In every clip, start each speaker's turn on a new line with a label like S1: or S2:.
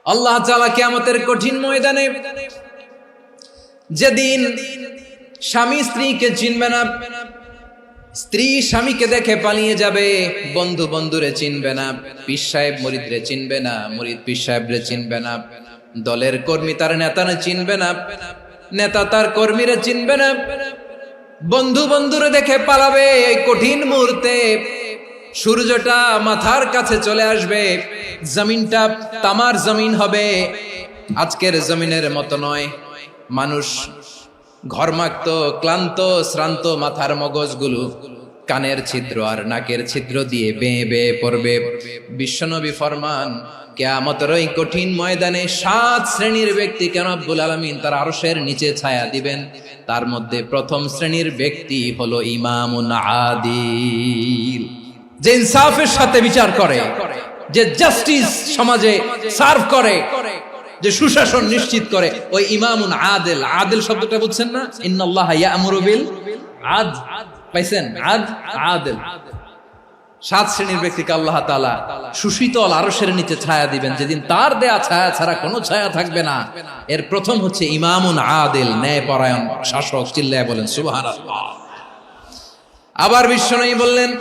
S1: আল্লাহ তাআলা কিয়ামতের কঠিন ময়দানে যেদিন স্বামী স্ত্রীকে চিনবে না, স্ত্রী স্বামীকে দেখে পালিয়ে যাবে, বন্ধু বন্ধুরে চিনবে না, পীর সাহেব মুরিদরে চিনবে না, মুরিদ পীর সাহেবরে চিনবে না, দলের কর্মী তার নেতারে চিনবে না, নেতা তার কর্মীরে চিনবে না, বন্ধু বন্ধুরে দেখে পালাবে। এই কঠিন মুহূর্তে সূর্যটা মাথার কাছে চলে আসবে, জমিনটা তামার জমিন হবে, আজকের জমিনের মতো নয়। মানুষ ঘর্মাক্ত, ক্লান্ত, শ্রান্ত মাথার মগজগুলো কানের ছিদ্র আর নাকের ছিদ্র দিয়ে বেয়ে বেয়ে পড়বে। বিশ্বনবী ফরমান, কিয়ামতের ওই কঠিন ময়দানে 7 শ্রেণীর ব্যক্তিকে রব্বুল আলামিন তার আরশের নিচে ছায়া দিবেন। তার মধ্যে প্রথম শ্রেণীর ব্যক্তি হলো ইমামুন আদিল, যে ইনসাফের সাথে বিচার করে, যে জাস্টিস সমাজে সার্ভ করে, যে সুশাসন নিশ্চিত করে, ওই ইমামুন আদিল। আদিল শব্দটা বুঝছেন না? ইন্নাল্লাহা ইয়া'মুরু বিল আদল, পাইছেন? আদিল। 7 শ্রেণীর ব্যক্তিকে আল্লাহ তাআলা সুশীতল আরশের নিচে ছায়া দিবেন, যেদিন তার দেয়া ছায়া ছাড়া কোনো ছায়া থাকবে না। এর প্রথম হচ্ছে ইমামুন আদিল, ন্যায়পরায়ণ শাসক। চিল্লায় বলেন সুবহানাল্লাহ। আবার বিশ্বনবী বললেন,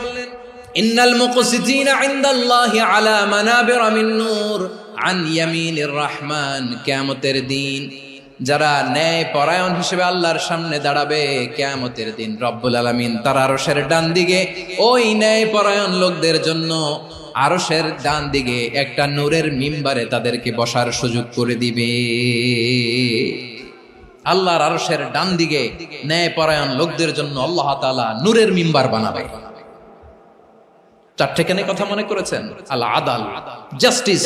S1: ইন্নাল মুকসিতিনা ইনদাল্লাহি আলা মানাবিরা মিন নূর আন ইয়ামিনির রহমান। কিয়ামতের দিন যারা ন্যায় পরায়ণ হিসেবে আল্লাহর সামনে দাঁড়াবে, কিয়ামতের দিন রব্বুল আলামিন তার আরশের ডান দিকে ওই ন্যায় পরায়ণ লোকদের জন্য আরশের ডান দিকে একটা নূরের মিম্বারে তাদেরকে বসার সুযোগ করে দিবে। আল্লাহর আরশের ডান দিকে ন্যায় পরায়ণ লোকদের জন্য আল্লাহ তাআলা নূরের মিম্বার বানাবে। 4টে কেন কথা মনে করেছেন? আল আদাল, জাস্টিস।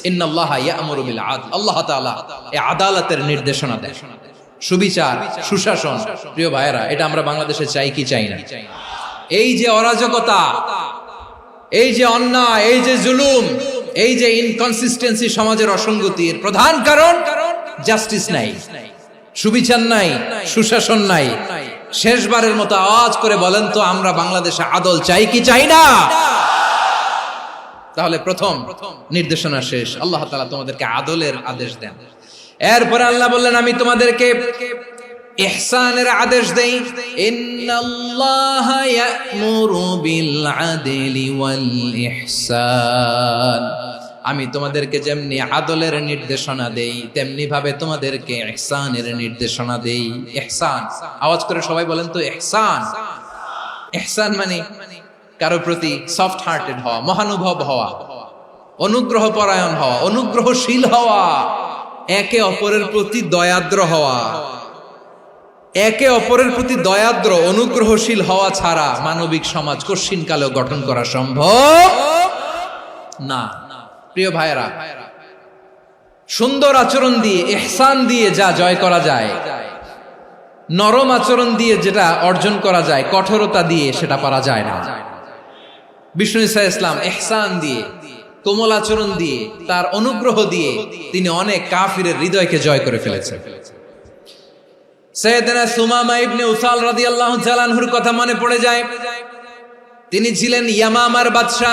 S1: ইন্নাল্লাহা ইয়া'মুরু বিল আদল। আল্লাহ তাআলা এই আদালতের নির্দেশনা দেন, সুবিচার, সুশাসন। প্রিয় ভাইয়েরা, এটা আমরা বাংলাদেশে চাই কি চাই না? এই যে অরাজকতা, এই যে অন্যায়, এই যে জুলুম, এই যে ইনকনসিস্টেন্সি সমাজের অসঙ্গতির প্রধান কারণ জাস্টিস নাই, সুবিচার নাই, সুশাসন নাই। শেষবারের মতো আওয়াজ করে বলেন তো, আমরা বাংলাদেশে আদল চাই কি চাই না? তাহলে প্রথম নির্দেশনা শেষ। আল্লাহ তাআলা তোমাদেরকে আদলের আদেশ দেন। এরপরে আল্লাহ বললেন, আমি তোমাদেরকে ইহসানের আদেশ দেই। ইন্নাল্লাহা ইয়া'মুরু বিল আদলি ওয়াল ইহসান। আমি তোমাদেরকে যেমনি আদলের নির্দেশনা দেই, তেমনি ভাবে তোমাদেরকে ইহসানের নির্দেশনা দেই। ইহসান, আওয়াজ করে সবাই বলেন তো ইহসান। ইহসান মানে কারো প্রতি সফট হার্টেড হওয়া, মহানুভব হওয়া, অনুগ্রহ পরায়ণ হওয়া, অনুগ্রহশীল হওয়া, একে অপরের প্রতি দয়াদ্র হওয়া। একে অপরের প্রতি দয়াদ্র, অনুগ্রহশীল হওয়া ছাড়া মানবিক সমাজ কশিনকালেও গঠন করা সম্ভব না। প্রিয় ভাইয়েরা, সুন্দর আচরণ দিয়ে, ইহসান দিয়ে যা জয় করা যায়, নরম আচরণ দিয়ে যেটা অর্জন করা যায়, কঠোরতা দিয়ে সেটা পারা যায় না। বিষ্ণু ঈসা ইসলাম ইহসান দিয়ে, কোমল আচরণ দিয়ে, তার অনুগ্রহ দিয়ে তিনি অনেক কাফিরের হৃদয়কে জয় করে ফেলেছেন। সাইয়েদনা সুমামা ইবনে উসাল রাদিয়াল্লাহু তাআলা আনহুর কথা মনে পড়ে যায়। তিনি ছিলেন ইয়ামামার বাদশা।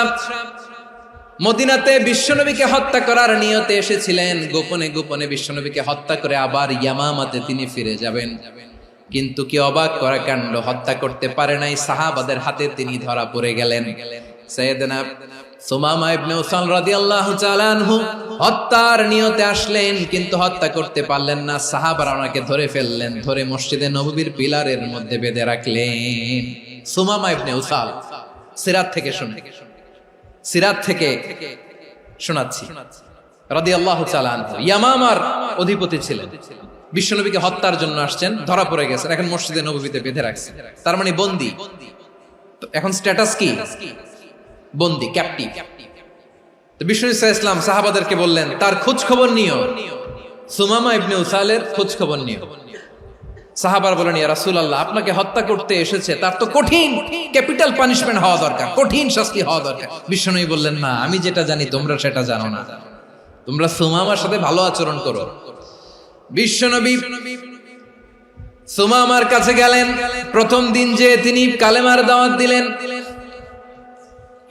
S1: মদিনাতে বিশ্বনবীকে হত্যা করার নিয়তে এসেছিলেন। গোপনে গোপনে বিশ্বনবীকে হত্যা করে আবার ইয়ামামাতে তিনি ফিরে যাবেন। কিন্তু কি অবাক করা কাণ্ড, হত্যা করতে পারে নাই, সাহাবাদের হাতে তিনি ধরা পড়ে গেলেন। সাইয়েদনা সুমামা ইবনে উসাল রাদিয়াল্লাহু তাআলা আনহু হত্যার নিয়তে আসলেন, কিন্তু হত্যা করতে পারলেন না। সাহাবারা ওনাকে ধরে ফেললেন, ধরে মসজিদে নববীর পিলারের মধ্যে বেঁধে রাখলেন। সুমামা ইবনে উসাল, সিরাত থেকে শুনে, সিরাত থেকে শোনাচ্ছি, রাদিয়াল্লাহু তাআলা আনহু ইয়ামামার অধিপতি ছিলেন। বিশ্বনবীকে হত্যার জন্য আসছেন, ধরা পড়ে গেছেন, এখন মসজিদে নববীতে বেঁধে রাখছেন। তার মানে বন্দী। এখন স্ট্যাটাস কি? বন্দী, ক্যাপটিভ। তো বিষ্ণু ঈসা ইসলাম সাহাবাদেরকে বললেন, তার খোঁজ খবর নিও, সুমামা ইবনে উসালের খোঁজ খবর নিও। সাহাবার বলেন, ইয়া রাসূলুল্লাহ, আপনাকে হত্যা করতে এসেছে, তার তো কঠিন ক্যাপিটাল পানিশমেন্ট হওয়া দরকার, কঠিন শাস্তি হওয়া দরকার। বিশ্বনবী বললেন, না, আমি যেটা জানি তোমরা সেটা জানো না, তোমরা সুমামার সাথে ভালো আচরণ করো। বিশ্বনবী সুমামার কাছে গেলেন। প্রথম দিন যে তিনি কালেমার দাওয়াত দিলেন,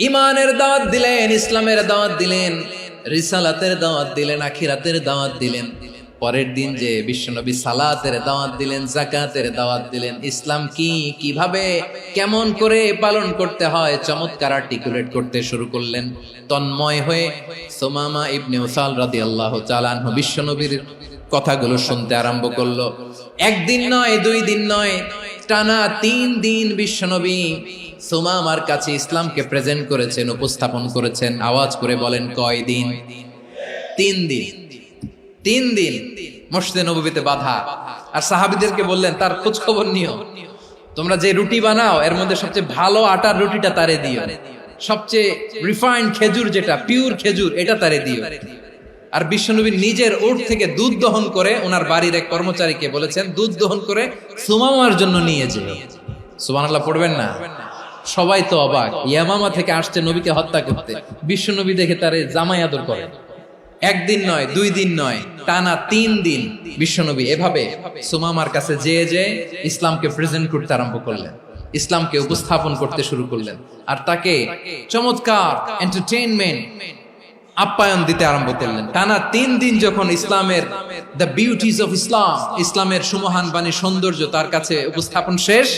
S1: ইমানের দাওয়াত দিলেন, ইসলামের দাওয়াত দিলেন, রিসালাতের দাওয়াত দিলেন, আখিরাতের দাওয়াত দিলেন। পরের দিন যে বিশ্বনবী সালাতের দাওয়াত দিলেন, যাকাতের দাওয়াত দিলেন, ইসলাম কি, কিভাবে, কেমন করে পালন করতে হয় চমৎকার আর্টিকুলেট করতে শুরু করলেন। তন্ময় হয়ে সুমামা ইবনে উসাল রাদিয়াল্লাহু তাআলা আনহু বিশ্বনবীর কথাগুলো শুনতে আরম্ভ করলো। একদিন নয়, 2 দিন নয়, টানা 3 দিন বিশ্বনবী সুমামার কাছে ইসলামকে প্রেজেন্ট করেছেন, উপস্থাপন করেছেন। আওয়াজ করে বলেন, কয় দিন? 3 দিন। 3 দিন মসজিদে নববীতে বাধা। আর সাহাবীদেরকে বললেন, তার খোঁজ খবর নিও, তোমরা যে রুটি বানাও এর মধ্যে সবচেয়ে ভালো আটার রুটিটা তারে দিও, সবচেয়ে রিফাইন্ড খেজুর, যেটা পিওর খেজুর, এটা তারে দিও। আর বিশ্বনবী নিজের উট থেকে দুধ দহন করে ওনার বাড়ির এক কর্মচারীকে বলেছেন, দুধ দহন করে সুমামার জন্য নিয়ে যেও। সুবহানাল্লাহ পড়বেন না? সবাই তো অবাক, ইয়ামামা থেকে আসছে নবীকে হত্যা করতে, বিশ্বনবী দেখে তারে জামাই আদর করে। একদিন নয়, 2 দিন নয়, টানা 3 দিন বিশ্বনবী এভাবে সুমামার কাছে যেয়ে ইসলামকে প্রেজেন্ট করতে আরম্ভ করলেন, ইসলামকে উপস্থাপন করতে শুরু করলেন। আর তাকে চমৎকার এন্টারটেইনমেন্ট, আপ্যায়ন দিতে আরম্ভ করলেন। টানা 3 দিন যখন ইসলামের দ্য বিউটিজ অফ ইসলাম, ইসলামের সুমহান বাণী, সৌন্দর্য তার কাছে উপস্থাপন শেষ,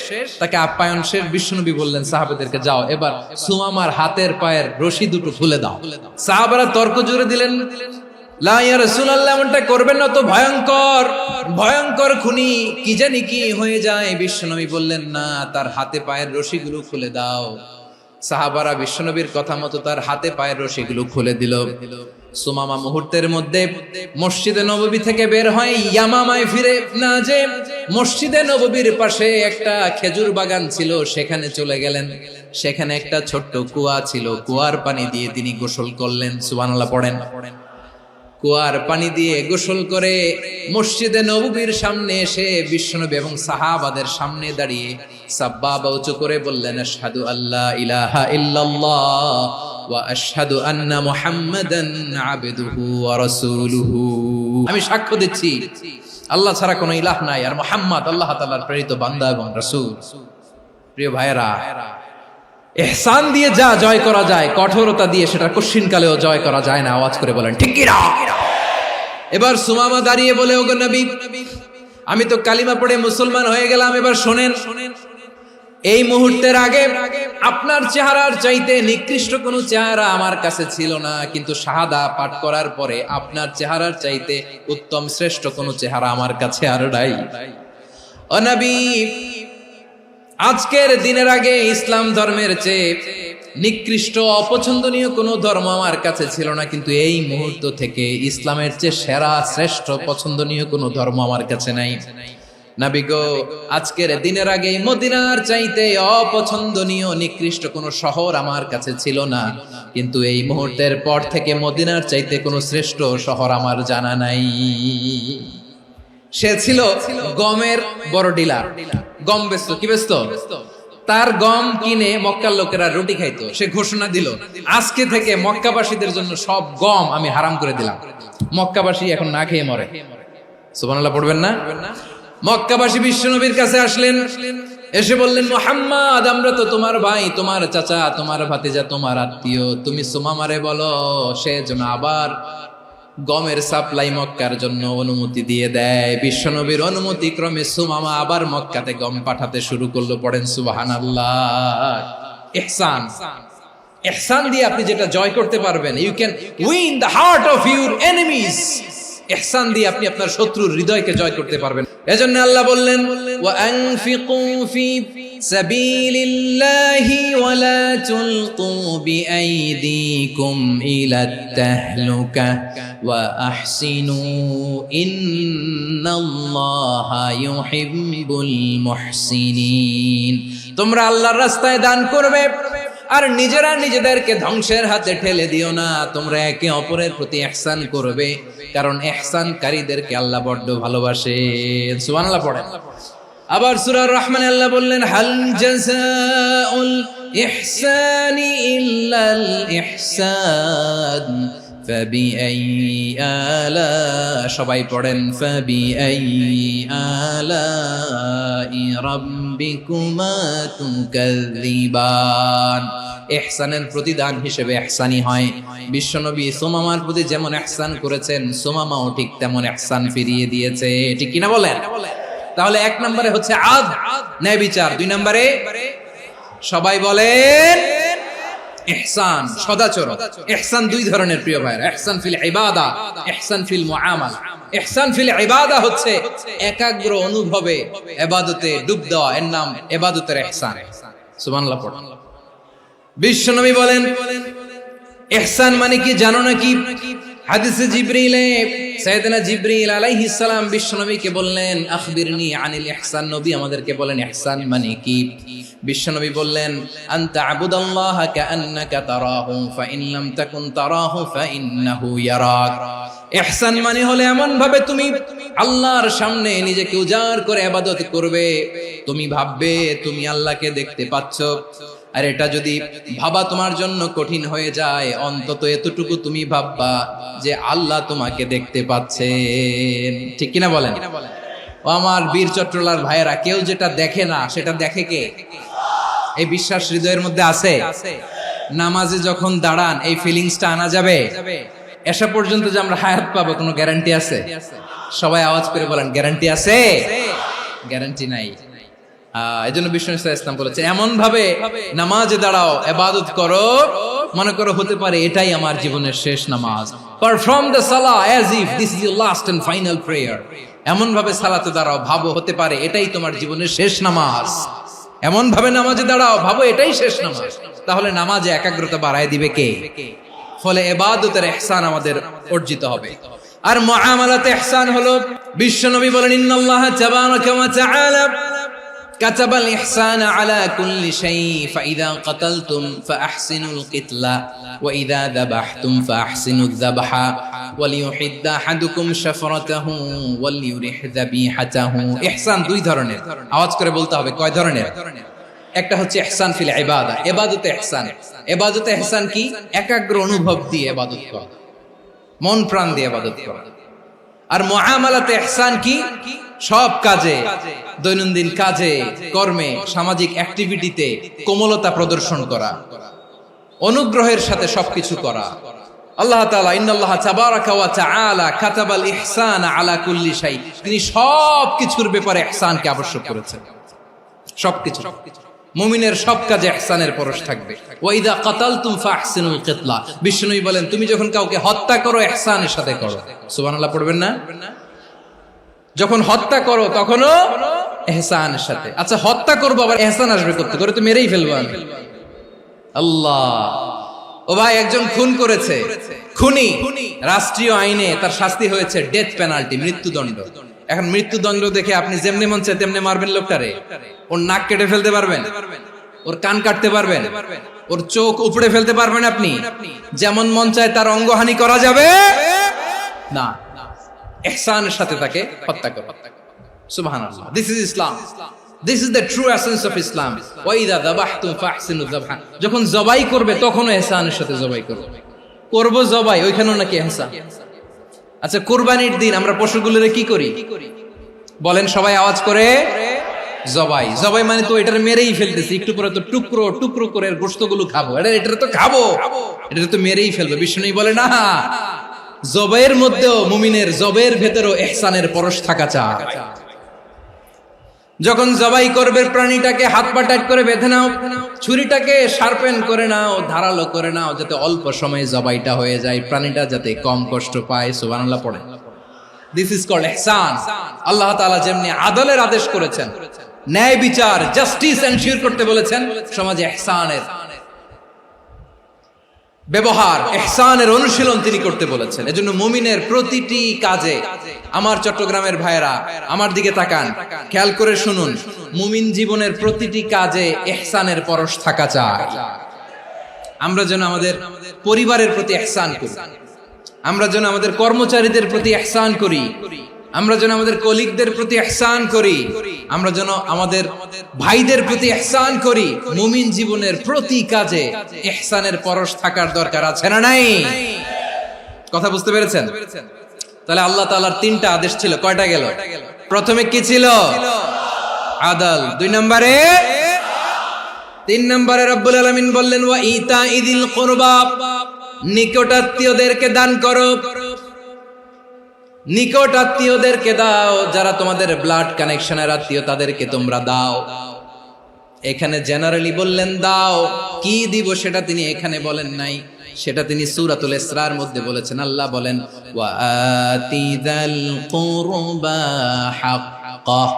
S1: তাকে আপ্যায়ন শেষ, বিশ্বনবী বললেন সাহাবাদেরকে, যাও এবার সুমামার হাতের পায়ের রশি দুটো খুলে দাও। সাহাবারা তর্ক জুড়ে দিলেন, লা ইয়া রাসূলুল্লাহ, এমনটা করবেন না, তো ভয়ঙ্কর ভয়ঙ্কর খুনি, কি জানি কি হয়ে যায়। বিশ্বনবী বললেন, না, তার হাতে পায়ের রশিগুলো খুলে দাও। সাহাবারা বিশ্বনবীর কথা মতো তার হাতে পায়ের রশিগুলো খুলে দিল। সুমামা মুহূর্তের মধ্যে মসজিদে নববী থেকে বের হয়, ইয়ামামায় ফিরে না যে মসজিদে নববীর পাশে একটা খেজুর বাগান ছিল, সেখানে চলে গেলেন। সেখানে একটা ছোট্ট কুয়া ছিল, কুয়ার পানি দিয়ে তিনি গোসল করলেন। সুবহানাল্লাহ পড়েন। কুয়ার পানি দিয়ে গোসল করে মসজিদে নববীর সামনে এসে বিশ্বনবী এবং সাহাবাদের সামনে দাঁড়িয়ে সাব্বাবা উঁচু করে বললেন, আশহাদু আল্লা ইলাহা ইল্লাল্লাহ ওয়া আশহাদু আন্না মুহাম্মাদান আবদুহু ওয়া রাসূলুহু। আমি সাক্ষ্য দিচ্ছি আল্লাহ ছাড়া কোনো ইলাহ নাই, আর মুহাম্মদ আল্লাহ তাআলার প্রেরিত বান্দা এবং রাসূল। প্রিয় ভাইয়েরা, ইহসান দিয়ে যা জয় করা যায়, কঠোরতা দিয়ে সেটা কঠিনকালেও জয় করা যায় না। আওয়াজ করে বলেন, ঠিক কি না? এবার সুমামা দাঁড়িয়ে বলে, ওগো নবী, আমি তো কালিমা পড়ে মুসলমান হয়ে গেলাম, এবার শোনেন, এই মুহূর্তের আগে আপনার চেহারার চাইতে নিকৃষ্ট কোনো চেহারা আমার কাছে ছিল না, কিন্তু শাহাদা পাঠ করার পরে আপনার চেহারার চাইতে উত্তম শ্রেষ্ঠ কোনো চেহারা আমার কাছে আর নাই। ও নবী, আজকের দিনের আগে ইসলাম ধর্মের চেয়ে নিকৃষ্ট অপছন্দনীয় কোনো ধর্ম আমার কাছে ছিল না, কিন্তু এই মুহূর্ত থেকে ইসলামের চেয়ে সেরা শ্রেষ্ঠ পছন্দনীয় কোনো ধর্ম আমার কাছে নাই। নবী গো, আজকের দিনের আগে মদিনার চাইতে অপছন্দনীয় নিকৃষ্ট কোনো শহর আমার কাছে ছিল না, কিন্তু এই মুহূর্তের পর থেকে মদিনার চাইতে কোনো শ্রেষ্ঠ শহর আমার জানা নাই। সে ছিল গমের বড় ডিলার, গম বেচত। কি বেচত? তার গম কিনে মক্কার লোকেরা রুটি খাইতো। সে ঘোষণা দিল, আজকে থেকে মক্কাবাসীদের জন্য সব গম আমি হারাম করে দিলাম, মক্কাবাসী এখন না খেয়ে মরে। সুবহানাল্লাহ পড়বেন না? মক্কাবাসী বিশ্বনবীর কাছে আসলেন, এসে বললেন, মুহাম্মদ, আমরা তো তোমার ভাই, তোমার চাচা, তোমার ভাতিজা, তোমার আত্মীয়, তুমি সুমামারে বলো সে যেন আবার গমের সাপ্লাই মক্কার জন্য অনুমতি দিয়ে দেয়। বিশ্বনবীর অনুমতি ক্রমে সুমামা আবার মক্কাতে গম পাঠাতে শুরু করলো। পড়েন সুবহানাল্লাহ। ইহসান, ইহসান দিয়ে আপনি যেটা জয় করতে পারবেন, you can win the heart of your enemies. ইহসান দিয়ে আপনি আপনার শত্রুর হৃদয়কে জয় করতে পারবেন। এজন্য আল্লাহ বললেন, ওয়া আনফিকু ফি সাবিলিল্লাহি ওয়া লা তুলকু বিআইদিকুম ইলাত তাহলুকা ওয়া আহসিনু ইন্নাল্লাহা ইউহিব্বুল মুহসিনিন। তোমরা আল্লাহর রাস্তায় দান করবে আর নিজেরা নিজেদেরকে ধ্বংসের হাতে ঠেলে দিও না। তোমরা একে অপরের প্রতি ইহসান করবে, কারণ ইহসানকারীদেরকে আল্লাহ বড় ভালোবাসেন। সুবহানাল্লাহ পড়েন। আবার সূরা রহমানে আল্লাহ বললেন, হাল জাযাউল ইহসানি ইল্লাল ইহসান ফাবিআইয়ি আলা, সবাই পড়েন, ফাবিআইয়ি আলাই রাব্বিকুমা তুকাযযিবান। ইহসানের প্রতিদান হিসেবে ইহসানি হয়। বিশ্বনবী সুমামার প্রতি যেমন ইহসান করেছেন, সুমামাও ঠিক তেমন ইহসান ফিরিয়ে দিয়েছে। ঠিক কিনা বলেন? তাহলে এক নম্বরে হচ্ছে আদ, ন্যায় বিচার। দুই নম্বরে সবাই বলেন ইহসান, সদাচরণ। ইহসান দুই ধরনের প্রিয় ভাইরা, ইহসান ফিল ইবাদা, ইহসান ফিল মুআমালা। ইহসান ফিল ইবাদা হচ্ছে একাগ্র অনুভবে ইবাদতে ডুব দেওয়া, এর নাম ইবাদতের ইহসান। সুবহানাল্লাহ পড়ুন। বিশ্বনবী বলেন ইহসান মানে কি জানো নাকি? হাদিসে জিবরিলে সাইয়েদনা জিবরিল আলাইহিস সালাম বিশ্বনবীকে বললেন আখবিরনি আনিল ইহসান। নবী আমাদেরকে বলেন ইহসান মানে কি? বিশ্বনবী বললেন আনতা আবুদাল্লাহা কাআন্নাকা তারাহু ফাইন লাম তাকুন তারাহু ফাইন্নাহু ইয়ারাক। ইহসান মানে হলো এমন ভাবে তুমি আল্লাহর সামনে নিজেকে উজাড় করে ইবাদত করবে, তুমি ভাববে তুমি আল্লাহকে দেখতে পাচ্ছ। আর এটা যদি ভাবা তোমার জন্য কঠিন হয়ে যায়, অন্তত এতটুকু তুমি ভাববা যে আল্লাহ তোমাকে দেখতে পাচ্ছেন। ঠিক কিনা বলেন? ও আমার বীর চট্টলার ভাইয়েরা, কেউ যেটা দেখে না সেটা দেখে কে? এই বিশ্বাস হৃদয়ের মধ্যে আছে? নামাজে যখন দাঁড়ান এই ফিলিংসটা আনা যাবে? এসা পর্যন্ত যে আমরা হায়াত পাবো কোনো গ্যারান্টি আছে? সবাই আওয়াজ করে বলেন গ্যারান্টি আছে? গ্যারান্টি নাই। এজন্য বিষ্ণু ইসলাম বলেছে এমন ভাবে নামাজে দাঁড়াও, ইবাদত করো, মনে করো হতে পারে এটাই আমার জীবনের শেষ নামাজ। পারফর্ম দ্য সালাহ as if this is your last and final prayer. এমন ভাবে সালাতে দাঁড়াও, ভাবো হতে পারে এটাই তোমার জীবনের শেষ নামাজ। এমন ভাবে নামাজে দাঁড়াও, ভাবো এটাই শেষ নামাজ। তাহলে নামাজে একাগ্রতা বাড়ায় দিবে কে? ফলে ইবাদতের ইহসান আমাদের অর্জিত হবে। আর মুআমালাতে ইহসান হলো, বিশ্বনবী বলেন ইন্নাল্লাহা তাবারাকা ওয়া তাআলা কাতাবাল ইহসানা আলা কুল্লি শাই ফাইযা কাতালতুম ফাআহসিনুল কিতলা ওয়া ইযা যাবাহতুম ফাআহসিনুয যাবহা ওয়ালিয়ুহিদ্দা আহাদুকুম শাফরাতাহু ওয়ালিয়ুরিহ যাবিহাতাহু। ইহসান দুই ধরনের, আওয়াজ করে বলতে হবে কয় ধরনের? একটা হচ্ছে ইহসান ফিল ইবাদা, ইবাদতে ইহসান। ইবাদতে ইহসান কি? একাগ্র অনুভব দিয়ে ইবাদত করা, মন প্রাণ দিয়ে ইবাদত করা। আর মুআমালাতে ইহসান কি? সব কাজে, দৈনন্দিন কাজে, কর্মে, সামাজিক অ্যাক্টিভিটিতে কোমলতা প্রদর্শন করা, অনুগ্রহের সাথে সবকিছু করা। আল্লাহ তাআলা ইন্নাল্লাহা তাবারাকা ওয়া তাআলা কাতাবাল ইহসানা আলা কুল্লি শাই, তিনি সবকিছুর ব্যাপারে ইহসানকে আবশ্যক করেছেন। সবকিছু, মুমিনের সব কাজে ইহসানের পরশ থাকবে। ওয়া ইযা কাতালতুম ফাহসিনুল কিতলা, বিষ্ণুই বলেন তুমি যখন কাউকে হত্যা করো ইহসানের সাথে করো। সুবহানাল্লাহ পড়বেন না? যখন হত্যা করো তখনও ইহসানের সাথে। আচ্ছা হত্যা করবো আবার ইহসান আসবে করতে করে তো মেরেই ফেলবো আমি। আল্লাহ, ও ভাই একজন খুন করেছে, খুনি, রাষ্ট্রীয় আইনে তার শাস্তি হয়েছে ডেথ পেনাল্টি, মৃত্যুদণ্ড। এখন মৃত্যুদণ্ড দেখে আপনি যেমনি মন চায় তেমনি মারবেন লোকটারে? ওর নাক কেটে ফেলতে পারবেন? ওর কান কাটতে পারবেন? ওর চোখ উপড়ে ফেলতে পারবেন আপনি? যেমন মন চায় তার অঙ্গহানি করা যাবে না। ইহসানের সাথে তাকে হত্যা করো। সুবহানাল্লাহ, this is Islam, this is the true essence of Islam. ওয়া ইযা যাবাহতুম ফাহসিনুয যাবহা, যখন জবাই করবে তখনও ইহসানের সাথে জবাই করো। করব জবাই, ওইখানেও নাকি ইহসান। আচ্ছা কুরবানির দিন আমরা পশুগুলোরে কি করি বলেন সবাই আওয়াজ করে? জবাই। জবাই মানে তো এটারে মেরেই ফেলতেছি, একটু পরে তো টুকরো টুকরো করে গোশতগুলো খাবো, এটা তো খাবো, এটা তো মেরেই ফেলবো। বিষ্ণু বলে না, জবাইয়ের মধ্যেও মুমিনের জবাইয়ের ভেতরেও ইহসানের পরশ থাকা চাই। যখন জবাই করবে প্রাণীটাকে হাত পা টাইট করে বেঁধে নাও, ছুরিটাকে শার্পেন করে নাও, ধারালো করে নাও, যাতে অল্প সময়ে জবাইটা হয়ে যায়, প্রাণীটা যাতে কম কষ্ট পায়। সুবহানাল্লাহ পড়ে। দিস ইজ কল্ড ইহসান। আল্লাহ তাআলা যেমনি আদলের আদেশ করেছেন, ন্যায় বিচার, জাস্টিস এনশিওর করতে বলেছেন, সমাজে ইহসানের ব্যবহার, ইহসানের অনুশীলন তিনি করতে বলেছেন। এজন্য মুমিনের প্রতিটি কাজে, আমার চট্টগ্রামের ভাইয়েরা আমার দিকে তাকান, খেয়াল করে শুনুন, মুমিন জীবনের প্রতিটি কাজে ইহসানের পরশ থাকা চাই। আমরা যেন আমাদের পরিবারের প্রতি ইহসান করি, আমরা যেন আমাদের কর্মচারীদের প্রতি ইহসান করি, আমরা যেন আমাদের কলিগদের প্রতি ইহসান করি, আমরা যেন আমাদের ভাইদের প্রতি ইহসান করি। মুমিন জীবনের প্রতি কাজে ইহসানের পরশ থাকার দরকার আছে না নাই? কথা বুঝতে পেরেছেন? তাহলে আল্লাহ তাআলার তিনটা আদেশ ছিল, কয়টা গেল? প্রথমে কি ছিল? আদল। দুই নম্বরে তিন নম্বরে রব্বুল আলামিন বললেন ওয়া ইতাইদিল কুরবা, নিকট আত্মীয়দেরকে দান করো। নিকট আত্মীয়দেরকে দাও, যারা তোমাদের ব্লাড কানেকশনের আত্মীয় তাদেরকে তোমরা দাও। এখানে জেনারেলি বললেন দাও, কি দিব সেটা তিনি এখানে বলেন নাই, সেটা তিনি সূরাতুল ইসরার মধ্যে বলেছেন। আল্লাহ বলেন ওয়া আতিযাল কুরবা হাক্কাহ,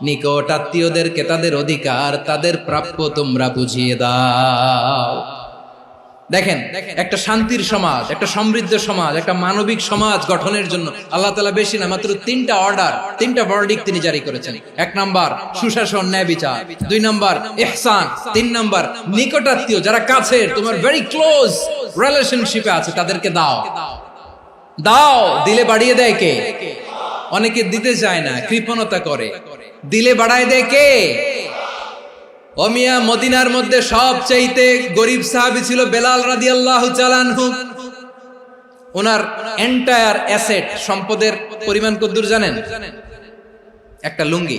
S1: নিকট আত্মীয়দেরকে তাদের অধিকার, তাদের প্রাপ্য তোমরা বুঝিয়ে দাও। দেখেন, একটা শান্তির সমাজ, একটা সমৃদ্ধ সমাজ, একটা মানবিক সমাজ গঠনের জন্য আল্লাহ তাআলা বেশি না মাত্র তিনটা অর্ডার, তিনটা ভার্ডিক্ট তিনি জারি করেছেন। এক নাম্বার সুশাসন, ন্যায় বিচার। দুই নাম্বার ইহসান। তিন নাম্বার নিকটাত্মীয়, যারা কাছের, তোমার ভেরি ক্লোজ রিলেশনশিপে আছে, তাদেরকে দাও। দাও, দিলে বাড়িয়ে দেয় কে? অনেকে দিতে চায় না, কৃপণতা করে। দিলে বাড়ায় দেয় কে? ও মিয়া, মদিনার মধ্যে সবচাইতে গরিব সাহাবী ছিল বেলাল রাদিয়াল্লাহু তাআলা আনহু। ওনার এন্টায়ার অ্যাসেট, সম্পদের পরিমাণ কতদূর জানেন? একটা লুঙ্গি।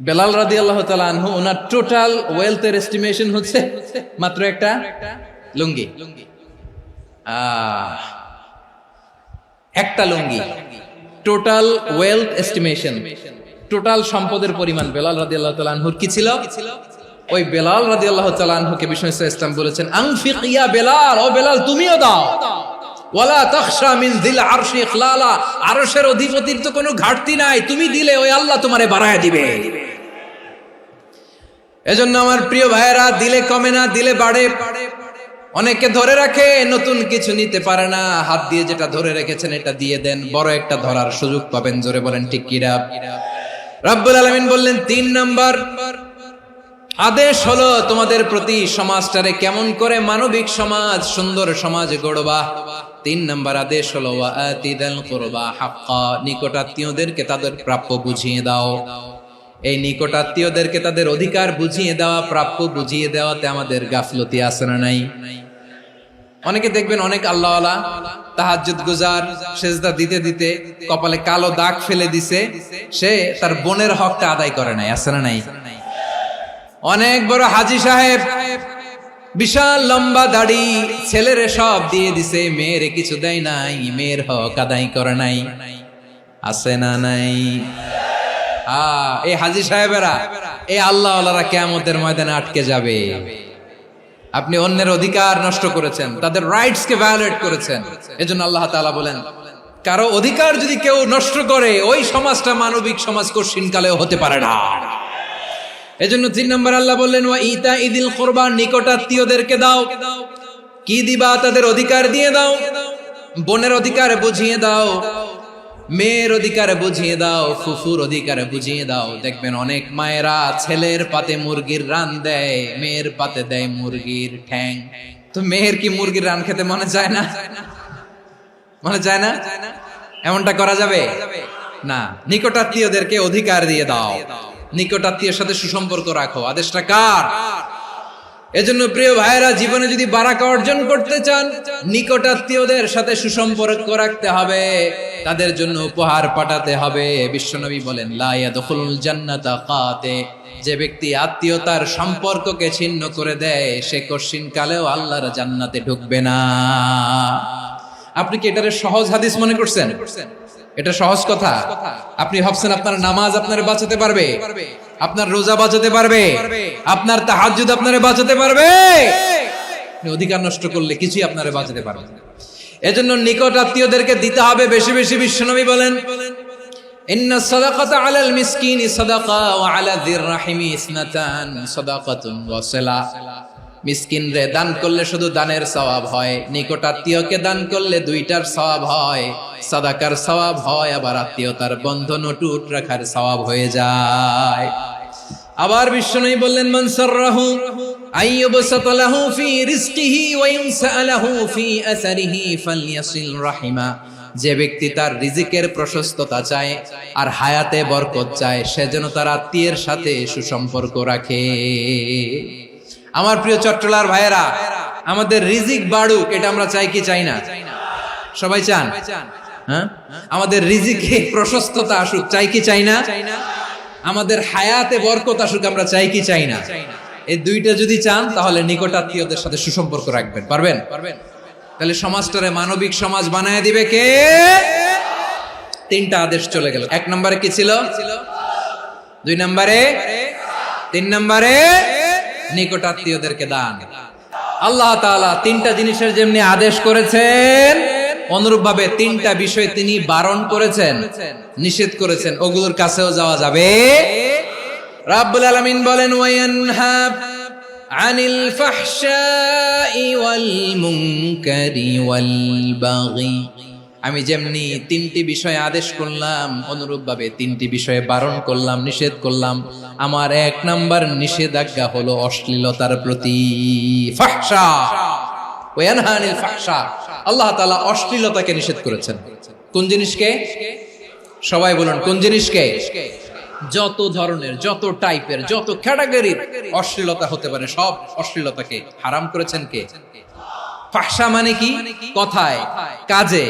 S1: বেলাল রাদিয়াল্লাহু তাআলা আনহু, ওনার টোটাল ওয়েলথের এস্টিমেশন হচ্ছে মাত্র একটা লুঙ্গি। একটা লুঙ্গি, টোটাল ওয়েলথ এস্টিমেশন, টোটাল সম্পদের পরিমাণ বেলাল রাদিয়াল্লাহু তাআলা আনহুর কি ছিল? ওই বেলাল রাদিয়াল্লাহু তাআলা আনহুকে বিষ্ণু ইসলাম বলেছেন আনফিক ইয়া বেলাল, ও বেলাল তুমিও দাও। ওয়ালা তাখশা মিন যিল আরশি ইখলালা, আরশের অধিপতির তো কোনো ঘাটতি নাই, তুমি দিলে ওই আল্লাহ তোমারে বাড়ায় দিবে। এজন্য আমার প্রিয় ভাইয়েরা, দিলে কমে না, দিলে বাড়ে। অনেকে ধরে রাখে, নতুন কিছু নিতে পারে না, হাত দিয়ে যেটা ধরে রেখেছেন এটা দিয়ে দেন, বড় একটা ধরার সুযোগ পাবেন। জোরে বলেন ঠিক কিনা? রব্বুল আলামিন বললেন তিন নাম্বার আদেশ হলো তোমাদের প্রতি সমাজটারে কেমন করে মানবিক সমাজ, সুন্দর সমাজ গড়বা। তিন নাম্বার আদেশ হলো ওয়া আতিদাল কুরবা হাক্কা, নিকটাত্মীয়দেরকে তাদের প্রাপ্য বুঝিয়ে দাও। এই নিকটাত্মীয়দেরকে তাদের অধিকার বুঝিয়ে দেওয়া, প্রাপ্য বুঝিয়ে দেওয়াতে আমাদের গাফলতি আছে না নাই? অনেকে দেখবেন অনেক আল্লাহওয়ালা, তাহাজ্জুদ গুজার, সেজদা দিতে দিতে কপালে কালো দাগ ফেলে দিছে, সে তার বোনের হকটা আদায় করে নাই, আছে না নাই? অনেক বড় হাজী সাহেব, বিশাল লম্বা দাড়ি, ছেলেরে সব দিয়ে দিছে, মেয়েরে কিছু দেয় নাই, মেয়ের হক আদায় করে নাই, আছে না নাই? এই হাজী সাহেবেরা, এই আল্লাহওয়ালারা কিয়ামতের ময়দানে আটকে যাবে। আপনি অন্যের অধিকার নষ্ট করেছেন, তাদের রাইটস কে ভায়োলেট করেছেন। এজন্য আল্লাহ তাআলা বলেন, কারো অধিকার যদি কেউ নষ্ট করে, ওই সমাজটা মানবিক সমাজ কঠিনকালেও হতে পারে না। এজন্য তিন নম্বর আল্লাহ বললেন ওয়া ইতাইদিল কুরবা, নিকটাত্মীয়দেরকে দাও। কি দিবা? তাদের অধিকার দিয়ে দাও। বোনের অধিকার বুঝিয়ে দাও, মেয়ের অধিকার বুঝিয়ে দাও, ফুফুর অধিকার বুঝিয়ে দাও। দেখবেন অনেক মায়েরা ছেলের পাতে মুরগির রান দেয়, মেয়ের পাতে দেয় মুরগির ঠ্যাং। তো মেয়ের কি মুরগির রান খেতে মনে চায় না? মনে চায় না? এমনটা করা যাবে না। নিকটাত্মীয়দেরকে অধিকার দিয়ে দাও, নিকটাত্মীয়ের সাথে সুসম্পর্ক রাখো। আদেশটা কার? এজন্য প্রিয় ভাইয়েরা, জীবনে যদি বারাকা অর্জন করতে চান, নিকটাত্মীয়দের সাথে সুসম্পর্ক রাখতে হবে, তাদের জন্য উপহার পাঠাতে হবে। বিশ্বনবী বলেন লা ইয়াদখুলুল জান্নাতা কাতে, যে ব্যক্তি আত্মীয়তার সম্পর্ককে ছিন্ন করে দেয়, সে কঠিন কালেও আল্লাহর জান্নাতে ঢুকবে না। আপনি কি এটারে সহজ হাদিস মনে করছেন? এটা সহজ কথা? আপনি ভাবছেন আপনার নামাজ আপনারে বাঁচাতে পারবে, আপনার রোজা বাঁচাতে পারবে, আপনার তাহাজ্জুদ আপনারে বাঁচাতে পারবে? অধিকার নষ্ট করলে কিছুই আপনারে বাঁচাতে পারবে না। এজন্য নিকট আত্মীয়দেরকে দিতে হবে বেশি বেশি। বিশ্বনবী বলেন ইন্না সাদাকাতা আলাল মিসকিনি সাদাকা ওয়া আলা যির রাহিমি ইসনাতান সাদাকাতুন ওয়া সিলা। মিসকিনরে দান করলে শুধু দানের সওয়াব হয়, নিকট আত্মীয়কে দান করলে দুইটার সওয়াব হয়, সাদাকার সওয়াব হয়, আবার আত্মীয়তার বন্ধন অটুট রাখার সওয়াব হয়ে যায়। আবার বিশ্বনবী বললেন মান সাররাহু আইয়ুবসাতা লাহু ফি রিজকিহি ওয়া ইনসালাহু ফি আসারিহি ফালইয়াসিল রাহিমা। যে ব্যক্তি তার রিজিকের প্রশস্ততা চায় আর হায়াতে বরকত চায়, সে যেন তার আত্মীয়ের সাথে সুসম্পর্ক রাখে। আমার প্রিয় চট্টলার ভাইয়েরা, আমাদের রিজিক বাড়ুক, এটা আমরা চাই কি চাই না? সবাই চান? হ্যাঁ, আমাদের রিজিকে প্রশস্ততা আসুক, চাই কি চাই না? আমাদের হায়াতে বরকত আসুক, আমরা চাই কি চাই না? এই দুইটা যদি চান তাহলে নিকটাত্মীয়দের সাথে সুসম্পর্ক রাখবেন। পারবেন? তাহলে সমাজটারে মানবিক সমাজ বানায় দিবে কে? তিনটা আদেশ চলে গেল। 1 নম্বরে কি ছিল? 2 নম্বরে, 3 নম্বরে নিকটাত্মীয়দেরকে দান। আল্লাহ তাআলা তিনটা জিনিসের যেমনি আদেশ করেছেন, অনুরূপভাবে তিনটা বিষয় তিনি বারণ করেছেন, নিষেধ করেছেন। ওগুলোর কাছেও যাওয়া যাবে। রাব্বুল আলামিন বলেন, ওয়ায়ানহা আনিল ফাহশাই ওয়াল মুনকারি ওয়াল বাগি। আমি যেমনি তিনটি বিষয়ে আদেশ করলাম, অনুরূপভাবে তিনটি বিষয়ে বারণ করলাম, নিষেধ করলাম। আমার 1 নাম্বার নিষেধাজ্ঞা হলো অশ্লীলতার প্রতি। ফাহশা, ওয়ায়ানহা আনিল ফাহশা, আল্লাহ তাআলা অশ্লীলতাকে নিষেধ করেছেন। কোন জিনিসকে? সবাই বলুন, কোন জিনিসকে? যত ধরনের, যত টাইপের, যত ক্যাটাগরির অশ্লীলতা হতে পারে সব অশ্লীলতাকে হারাম করেছেন কে? ফাহশা মানে কি? কথায়, কাজে,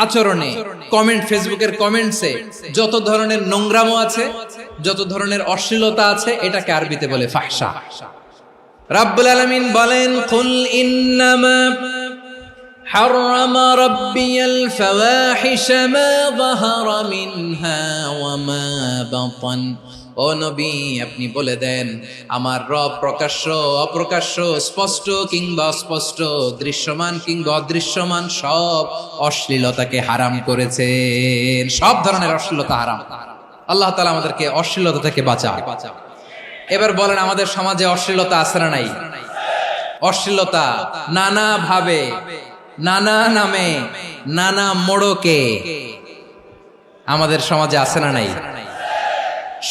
S1: আচরণে, কমেন্ট, ফেসবুকের কমেন্টসে যত ধরনের নোংরামো আছে, যত ধরনের অশ্লীলতা আছে, এটাকে আরবিতে বলে ফাহশা। রাব্বুল আলামিন বলেন, কুল ইন্নামা حرم ربي الفواحش ما ظهر منها وما بطن। ও নবী, আপনি বলে দেন, আমার রব প্রকাশ্য, অপ্রকাশ্য, স্পষ্ট কিংবা অস্পষ্ট, দৃশ্যমান কিংবা অদৃশ্যমান সব অশ্লীলতাকে হারাম করেছেন। সব ধরনের অশ্লীলতা হারাম। আল্লাহ তাআলা আমাদেরকে অশ্লীলতা থেকে বাঁচান। এবার বলেন, আমাদের সমাজে অশ্লীলতা আছে না নাই? অশ্লীলতা নানা ভাবে, নানা নামে, নানা মোড়কে আমাদের সমাজে আছে না নাই?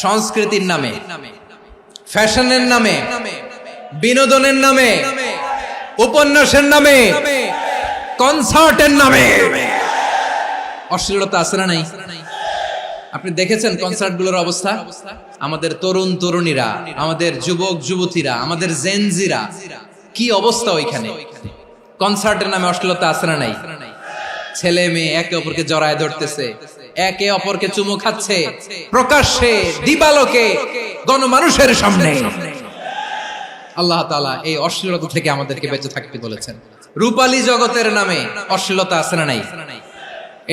S1: সংস্কৃতির নামে, ফ্যাশনের নামে, বিনোদনের নামে, উপন্যাসের নামে, কনসার্টের নামে অশ্লীলতা আছে না নাই? আপনি দেখেছেন কনসার্টগুলোর অবস্থা? আমাদের তরুণ তরুণীরা, আমাদের যুবক যুবতীরা, আমাদের জেনজিরা, কি অবস্থা ওইখানে? কনসার্টের নামে অশ্লীলতা আছে না নাই? ছেলে মেয়ে একে অপরকে জড়ায় ধরতেছে, একে অপরকে চুমু খাচ্ছে, প্রকাশ্যে, দিবালোকে, গণমানুষের সামনে। আল্লাহ তাআলা এই অশ্লীলতা থেকে আমাদেরকে বেঁচে থাকতে বলেছেন। রূপালী জগতের নামে অশ্লীলতা আছে না নাই?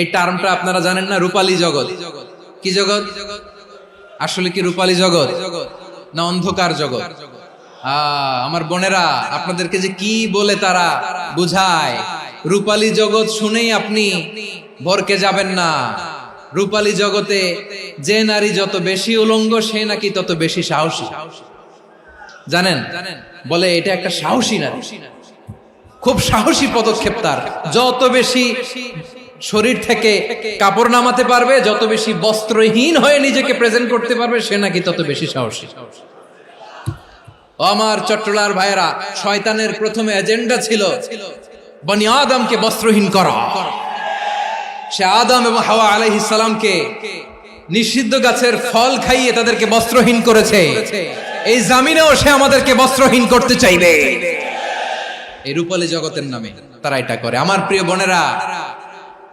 S1: এই টার্মটা আপনারা জানেন না? রূপালী জগৎ কি জগৎ? আসলে কি রূপালী জগৎ না অন্ধকার জগৎ? আমার বোনেরা, আপনাদেরকে যে কি বলে তারা বুঝায়, রূপালী জগৎ শুনেই আপনি ভরকে যাবেন না। রূপালী জগতে যে নারী যত বেশি উলঙ্গ, সে নাকি তত বেশি সাহসী। জানেন? বলে এটা একটা সাহসী নারী, খুব সাহসী পদক্ষেপ তার। যত বেশি শরীর থেকে কাপড় নামাতে পারবে, যত বেশি বস্ত্রহীন হয়ে নিজেকে প্রেজেন্ট করতে পারবে, সে নাকি তত বেশি সাহসী। আমার চট্টলার ভাইয়েরা, শয়তানের প্রথমে এজেন্ডা ছিল বনি আদমকে বস্ত্রহীন করা। সে আদম এবং হাওয়া আলাইহিস সালামকে নিষিদ্ধ গাছের ফল খাইয়ে তাদেরকে বস্ত্রহীন করেছে। এই জামিনেও সে আমাদেরকে বস্ত্রহীন করতে চাইবে। এই রূপালী জগতের নামে তারা এটা করে। আমার প্রিয় বোনেরা,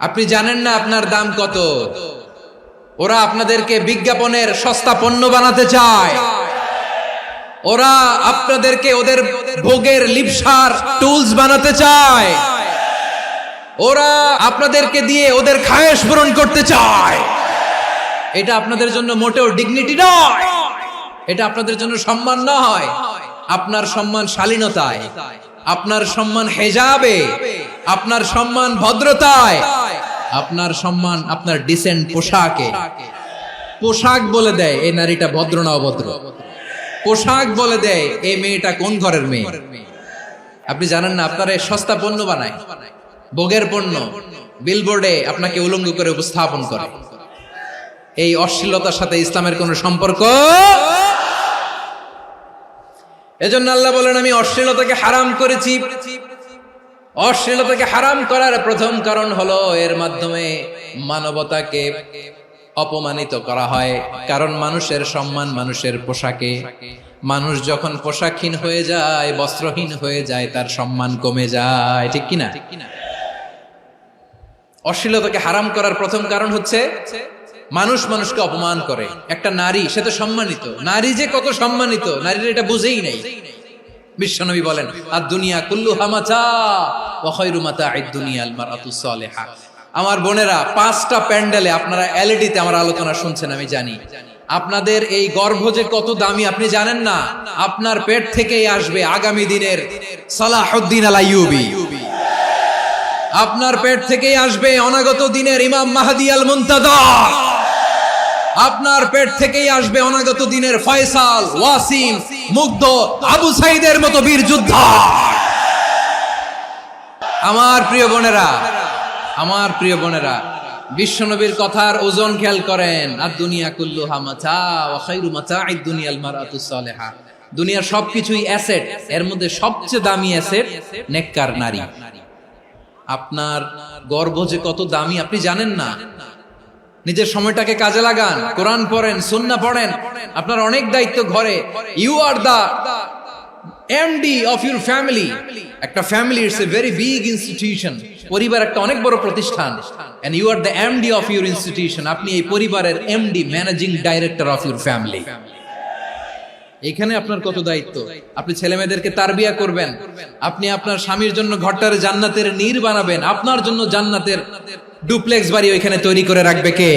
S1: আপনি জানেন না আপনার দাম কত। ওরা আপনাদেরকে বিজ্ঞাপনের সস্তা পণ্য বানাতে চায়। ওরা আপনাদেরকে ওদের ভোগের লিপসার টুলস বানাতে চায়। ওরা আপনাদেরকে দিয়ে ওদের খায়েশ পূরণ করতে চায়। এটা আপনাদের জন্য মোটেও ডিগনিটি নয়, এটা আপনাদের জন্য সম্মান নয়। আপনার সম্মান শালীনতায়, আপনার সম্মান হেজাবে, আপনার সম্মান ভদ্রতায়, আপনার সম্মান আপনার ডিসেন্ট পোশাকে। পোশাক বলে দেয় এই নারীটা ভদ্র না অভদ্র। পোশাক বলে দেয় এই মেয়েটা কোন ঘরের মেয়ে। আপনি জানেন না, আপনারা সস্তা পণ্য বানায়, ভোগের পণ্য, বিলবোর্ডে আপনাকে উলঙ্গ করে উপস্থাপন করে। এই অশ্লীলতার সাথে ইসলামের কোন সম্পর্ক। এজন্য আল্লাহ বলেন, আমি অশ্লীলতাকে হারাম করেছি। অশ্লীলতাকে হারাম করার প্রথম কারণ হলো এর মাধ্যমে মানবতাকে অপমানিত করা হয়। কারণ মানুষের সম্মান মানুষের পোশাকে। মানুষ যখন পোশাকহীন হয়ে যায়, বস্ত্রহীন হয়ে যায়, তার সম্মান কমে যায়। ঠিক কিনা? অশ্লীলতাকে হারাম করার প্রথম কারণ হচ্ছে মানুষ মানুষকে অপমান করে। একটা নারী, সে তো সম্মানিত, নারী যে কত সম্মানিত নারীরা এটা বুঝেই নাই। বিশ্বনবী বলেন আর দুনিয়া কুল্লুহা মাতা ওয়া খায়রু মাতা'আদ দুনিয়া আল মারআতুস সালিহা। আমার বোনেরা, 5টা প্যান্ডেলে আপনারা এলইডিতে আমার আলোচনা শুনছেন, আমি জানি। আপনাদের এই গর্ভ যে কত দামি আপনি জানেন না। আপনার পেট থেকেই আসবে আগামী দিনের সালাহুদ্দিন আল আইয়ুবী, আপনার পেট থেকেই আসবে অনাগত দিনের ইমাম মাহদী আল মুনতাযর, আপনার পেট থেকেই আসবে অনাগত দিনের ফয়সাল, ওয়াসিম, মুগ্ধ, আবু সাইদের মতো বীর যোদ্ধা। আমার প্রিয় বোনেরা, আমার প্রিয় বোনেরা, বিশ্বনবীর কথার ওজন খেয়াল করেন। আর দুনিয়া কুল্লুহা মাতা ওয়া খায়রু মাতা'আদ দুনিয়া আল মারআতুস সালিহা। দুনিয়ার সবকিছুই অ্যাসেট, এর মধ্যে সবচেয়ে দামি অ্যাসেট নেককার নারী। আপনার গর্ভ যে কত দামি আপনি জানেন না। নিজের সময়টাকে কাজে লাগান, কোরআন পড়েন, সুন্নাহ পড়েন। আপনার অনেক দায়িত্ব ঘরে। You are the MD of your family. একটা family it's a very big institution. পরিবার একটা অনেক বড় প্রতিষ্ঠান, and you are the MD of your institution. আপনি এই পরিবারের MD, managing director of your family. এখানে আপনার কত দায়িত্ব। আপনি ছেলে মেয়েদেরকে তারবিয়া করবেন, আপনি আপনার স্বামীর জন্য ঘরটারে জান্নাতের নীড় বানাবেন, আপনার জন্য জান্নাতের ডুপ্লেক্স বাড়ি ওইখানে তৈরি করে রাখবে কে?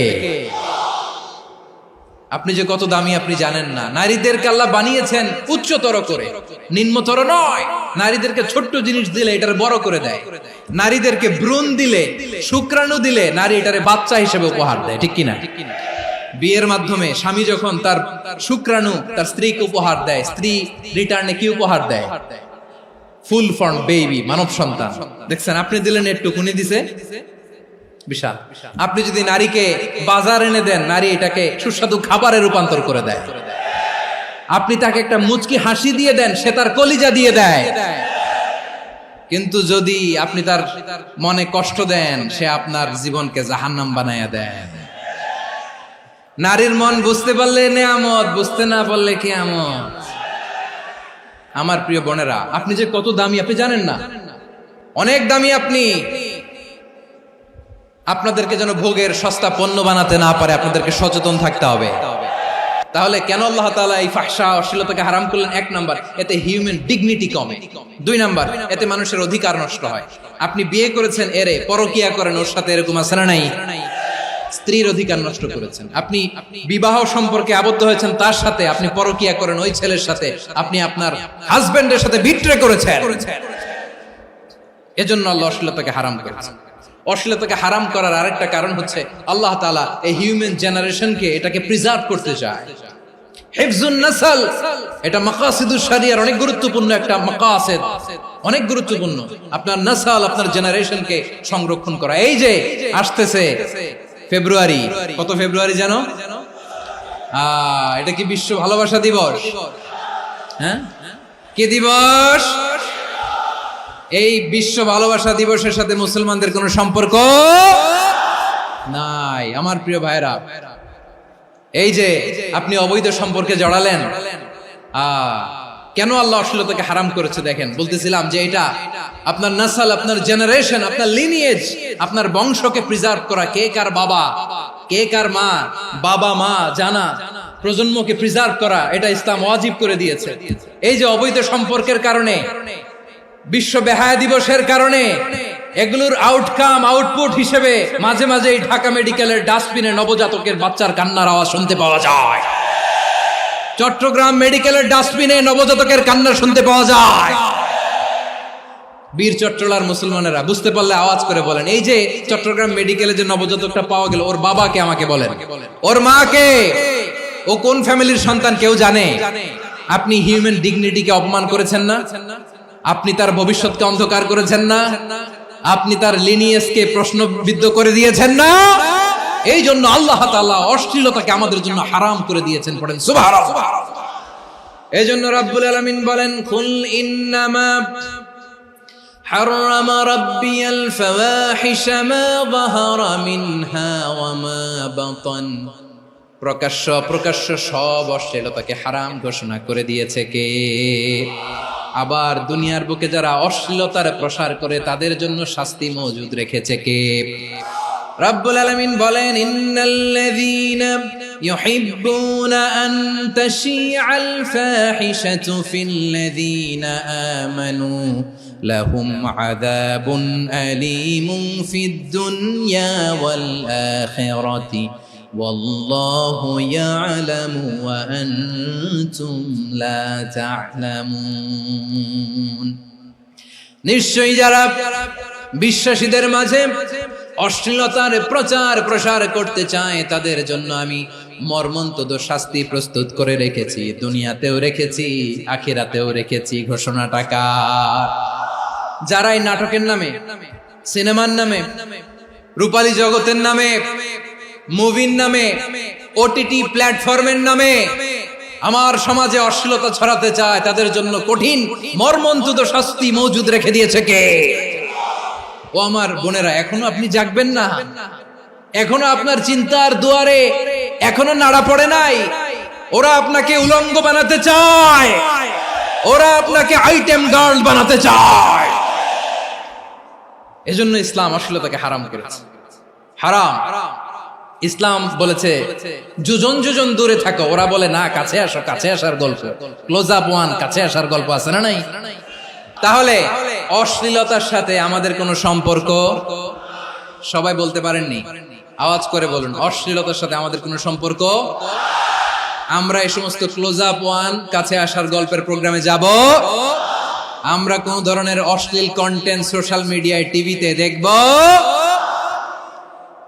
S1: আপনি যে কত দামি আপনি জানেন না। নারীদেরকে আল্লাহ বানিয়েছেন উচ্চতর করে, নিম্নতর নয়। নারীদেরকে ছোট্ট জিনিস দিলে এটারে বড় করে দেয়। নারীদেরকে ভ্রূণ দিলে, শুক্রাণু দিলে নারী এটারে বাচ্চা হিসেবে উপহার দেয়, ঠিক কিনা? বিয়ের মাধ্যমে স্বামী যখন তার শুক্রাণু তার স্ত্রীকে উপহার দেয়, স্ত্রী রিটার্নে কি উপহার দেয়? ফুল ফর্ম বেবি, মানব সন্তান। দেখছেন, আপনি দিলেন একটুকুনি, দিছে বিশাল। আপনি যদি নারীকে বাজার এনে দেন, নারী এটাকে সুস্বাদু খাবারে রূপান্তর করে দেয়। আপনি তাকে একটা মুচকি হাসি দিয়ে দেন, সে তার কলিজা দিয়ে দেয়। কিন্তু যদি আপনি তার মনে কষ্ট দেন, সে আপনার জীবনকে জাহান্নাম বানায়া দেয়। নারীর মন বুঝতে পারলে নেয়ামত, বুঝতে না পারলে কিয়ামত। আমার প্রিয় বোনেরা, আপনি যে কত দামি আপনি জানেন না। অনেক দামি আপনি। আপনাদেরকে যেন ভোগের সস্তা পণ্য বানাতে না পারে, আপনাদেরকে সচেতন থাকতে হবে। তাহলে কেন আল্লাহ তাআলা এই ফাহশা, অশ্লীলতাকে হারাম করলেন? 1 নাম্বার, এতে হিউম্যান ডিগনিটি কমে। 2 নাম্বার, এতে মানুষের অধিকার নষ্ট হয়। আপনি বিয়ে করেছেন, এরে পরকিয়া করেন, ওর সাথে এরকম আছে না নাই? স্ত্রীর অধিকার নষ্ট করেছেন। আপনি বিবাহ সম্পর্কে আবদ্ধ হয়েছেন তার সাথে, আপনি পরকিয়া করেন ওই ছেলের সাথে, আপনি আপনার হাজবেন্ডের সাথে বিট্রে করেছেন। এজন্য আল্লাহ অশ্লীলতাকে হারাম করেছেন। অশ্লীলতাকে হারাম করার আরেকটা কারণ হচ্ছে আল্লাহ তাআলা এই হিউম্যান জেনারেশনকে এটাকে প্রিজার্ভ করতে চায়। হিফজুন নাসল, এটা মাকাসিদুশ শরিয়ার অনেক গুরুত্বপূর্ণ একটা মাকাসিদ, অনেক গুরুত্বপূর্ণ। আপনার নাসল, আপনার জেনারেশনকে সংরক্ষণ করা। এই যে আসতেছে ফেব্রুয়ারি, কত ফেব্রুয়ারি জানো? এটা কি বিশ্ব ভালোবাসা দিবস? হ্যাঁ, কি দিবস? এই বিশ্ব ভালোবাসা দিবসের সাথে মুসলমানদের কোনো সম্পর্ক নাই। আমার প্রিয় ভাইরা, এই যে আপনি অবৈধ সম্পর্কে জড়ালেন, কেন আল্লাহ অশ্লীলতাকে হারাম করেছে দেখেন। বলতেছিলাম যে এটা আপনার নাসল, আপনার জেনারেশন, আপনার লিনিয়েজ, আপনার বংশকে প্রিজার্ভ করা। কে কার বাবা, কে কার মা, বাবা মা জানা, প্রজন্মকে প্রিজার্ভ করা, এটা ইসলাম ওয়াজিব করে দিয়েছে। এই যে অবৈধ সম্পর্কের কারণে, বিশ্ব বেহায়া দিবসের কারণে, এগুলোর আউটকাম, আউটপুট হিসেবে মাঝে মাঝে এই ঢাকা মেডিকেলের ডাস্টবিনে নবজাতকের বাচ্চার কান্নার আওয়াজ শুনতে পাওয়া যায়। চট্টগ্রাম মেডিকেলের ডাস্টবিনে নবজাতকের কান্না শুনতে পাওয়া যায়। বীর চট্টলার মুসলমানেরা বুঝতে পারলে আওয়াজ করে বলেন, এই যে চট্টগ্রাম মেডিকেলে যে নবজাতকটা পাওয়া গেল, ওর বাবাকে আমাকে বলেন, ওর মাকে, ও কোন ফ্যামিলির সন্তান কেউ জানে? আপনি হিউম্যান ডিগনিটিকে অপমান করেছেন না? আপনি তার ভবিষ্যৎকে অন্ধকার করেছেন না? আপনি তার লিনিয়েজকে প্রশ্নবিদ্ধ করে দিয়েছেন না? এই জন্য আল্লাহ তাআলা অশ্লীলতাকে আমাদের জন্য হারাম করে দিয়েছেন। পড়েন সুবহানাল্লাহ। এই জন্য রাব্বুল আলামিন বলেন, কুল ইন্নামা হারাম রাব্বিয়াল ফাওয়াহিশা মা যাহারা মিনহা ওয়া মা বাতান। প্রকাশ্য অপ্রকাশ্য সব অশ্লীলতাকে হারাম ঘোষণা করে দিয়েছে কে? আবার দুনিয়ার বুকে যারা অশ্লীলতার প্রসার করে তাদের জন্য শাস্তি মজুদ রেখেছে কে? রাব্বুল আলামিন বলেন, ইন্নাল্লাযীনা يحبون أن تشيع الفاحشة في الذين آمنوا لهم عذاب أليم في الدنيا والآخرة والله يعلم وأنتم لا تعلمون নিশ্চয়ই যারা বিশ্বাসীদের মাঝে অশ্লীলতার প্রচার প্রসার করতে চায় তাদের জন্য আমি মর্মন্তুদ শাস্তি প্রস্তুত করে রেখেছি, দুনিয়াতেও রেখেছি, আখিরাতেও রেখেছি। ঘোষণাটা কার? যারা এই নাটকের নামে, সিনেমার নামে, রূপালী জগতের নামে, মুভির নামে, ওটিটি প্ল্যাটফর্মের নামে আমার সমাজে অশ্লীলতা ছড়াতে চায় তাদের জন্য কঠিন মর্মন্তুদ শাস্তি মজুদ রেখে দিয়েছে কে? ও আমার বোনেরা, এখনো আপনি জাগবেন না? এখনো আপনার চিন্তার দুয়ারে এখনো নাড়া পড়ে নাই? ওরা আপনাকে উলঙ্গ বানাতে চায়, ওরা আপনাকে আইটেম গার্ল বানাতে চায়। এজন্য ইসলাম অশ্লীলতাকে হারাম করেছে। হারাম। ইসলাম বলেছে যোজন যোজন দূরে থাকো, ওরা বলে না কাছে আসো, কাছে আসার গল্প, ক্লোজ আপ ওয়ান, কাছে আসার গল্প আছে না নাই? তাহলে অশ্লীলতার সাথে আমাদের কোনো সম্পর্ক? সবাই বলতে পারেননি, আওয়াজ করে বলুন, অশ্লীলতার সাথে আমাদের কোনো সম্পর্ক? আমরা এই সমস্ত ক্লোজ আপ ওয়ান, কাছে আসার গল্পের প্রোগ্রামে যাব? আমরা কোন ধরনের অশ্লীল কন্টেন্ট সোশ্যাল মিডিয়ায়, টিভিতে দেখব?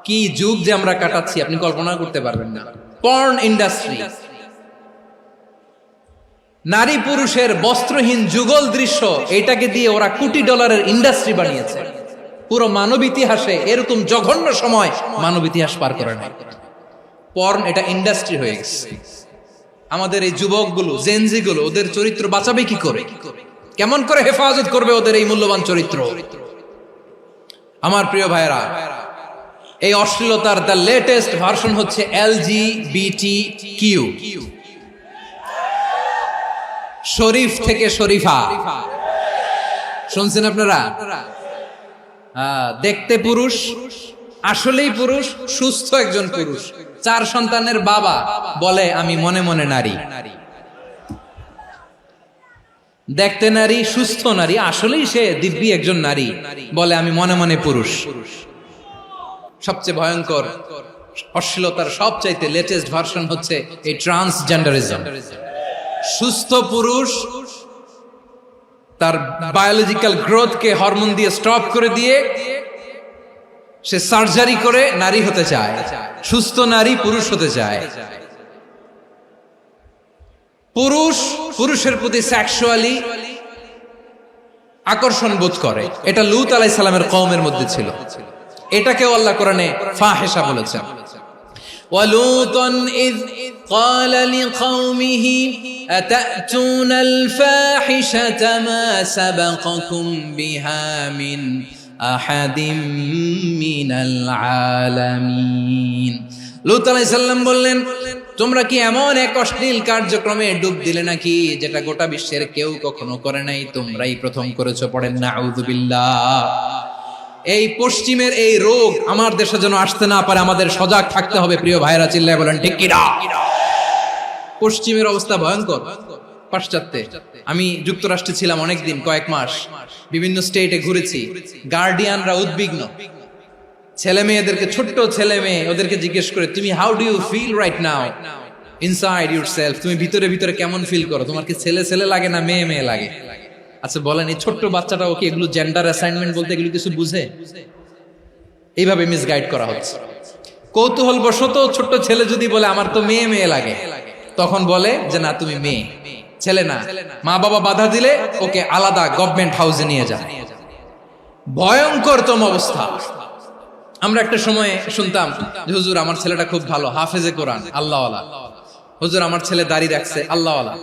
S1: কি যুগ যে আমরা কাটাচ্ছি আপনি কল্পনা করতে পারবেন না। পর্ন ইন্ডাস্ট্রি, নারী পুরুষের বস্ত্রহীন যুগল দৃশ্য, এটাকে দিয়ে ওরা কোটি ডলারের ইন্ডাস্ট্রি বানিয়েছে। পুরো মানব ইতিহাসে এরকম জঘন্য সময় মানব ইতিহাস পার করে নাই। পর্ন এটা ইন্ডাস্ট্রি হয়ে গেছে। আমাদের এই যুবকগুলো, জেনজি গুলো, ওদের চরিত্র বাঁচাবে কি করে? কেমন করে হেফাজত করবে ওদের এই মূল্যবান চরিত্র? আমার প্রিয় ভাইরা, এই অশ্লীলতার দ্য লেটেস্ট ভার্সন হচ্ছে LGBTQ, শরীফ থেকে শরীফা। শুনছেন আপনারা? দেখতে পুরুষ, আসলেই পুরুষ, সুস্থ একজন পুরুষ, 4 সন্তানের বাবা, বলে আমি মনে মনে নারী। দেখতে নারী, সুস্থ নারী, আসলেই সে দিব্যি একজন নারী, বলে আমি মনে মনে পুরুষ। সবচেয়ে ভয়ঙ্কর অশ্লীলতার সবচাইতে লেটেস্ট ভার্সন হচ্ছে এই ট্রান্সজেন্ডারিজম। সুস্থ পুরুষ তার বায়োলজিক্যাল গ্রোথকে হরমোন দিয়ে স্টপ করে দিয়ে সে সার্জারি করে নারী হতে চায়, সুস্থ নারী পুরুষ হতে চায়। পুরুষ পুরুষের প্রতি সেক্সুয়ালি আকর্ষণ বোধ করে, এটা লূত আলাইহিস সালামের কওমের মধ্যে ছিল। এটাকেও আল্লাহ কোরআনে ফাহিশা বলেছেন। ওয়ালুতান ইয قال لقومه أتأتون الفاحشة ما سبقكم بها من أحد من العالمين। লূত আলাইহিস সালাম বললেন, তোমরা কি এমন এক অশ্লীল কার্যক্রমে ডুব দিলে নাকি যেটা গোটা বিশ্বের কেউ কখনো করে নাই, তোমরাই প্রথম করেছো? পড়েন নাউযুবিল্লাহ। এই পশ্চিমের এই রোগ আমার দেশে যেন আসতে না পারে, আমাদের সজাগ থাকতে হবে। প্রিয় ভাইরা, চিল্লায় বলেন ঠিক কি না? পশ্চিমের অবস্থা ভয়ঙ্কর। পাশ্চাত্যে, আমি যুক্তরাষ্ট্রে ছিলাম অনেকদিন, কয়েক মাস, বিভিন্ন স্টেটে ঘুরেছি। গার্ডিয়ানরা উদ্বিগ্ন, ছেলে মেয়েদেরকে, ছোট্ট ছেলে মেয়ে, ওদেরকে জিজ্ঞেস করে, তুমি how do you feel right now inside yourself? তুমি ভিতরে ভিতরে কেমন ফিল করো? তোমার কি ছেলে ছেলে লাগে না মেয়ে মেয়ে লাগে? আচ্ছা বলেন, এই ছোট্ট বাচ্চাটাও কি এগুলো জেন্ডার অ্যাসাইনমেন্ট বলতে এগুলো কিছু বুঝে? এইভাবে মিসগাইড করা হচ্ছে। কৌতূহল বশত ছোট্ট ছেলে যদি বলে আমার তো মেয়ে মেয়ে লাগে, তখন বলে যে না তুমি মেয়ে, ছেলে না। মা বাবা বাধা দিলে ওকে আলাদা গভর্নমেন্ট হাউসে নিয়ে যায়। ভয়ঙ্করতম অবস্থা। আমরা একটা সময় শুনতাম যে হুজুর আমার ছেলেটা খুব ভালো, হাফেজে কোরআন, আল্লাহওয়ালা। হুজুর আমার ছেলে দাড়ি রাখছে, আল্লাহওয়ালা।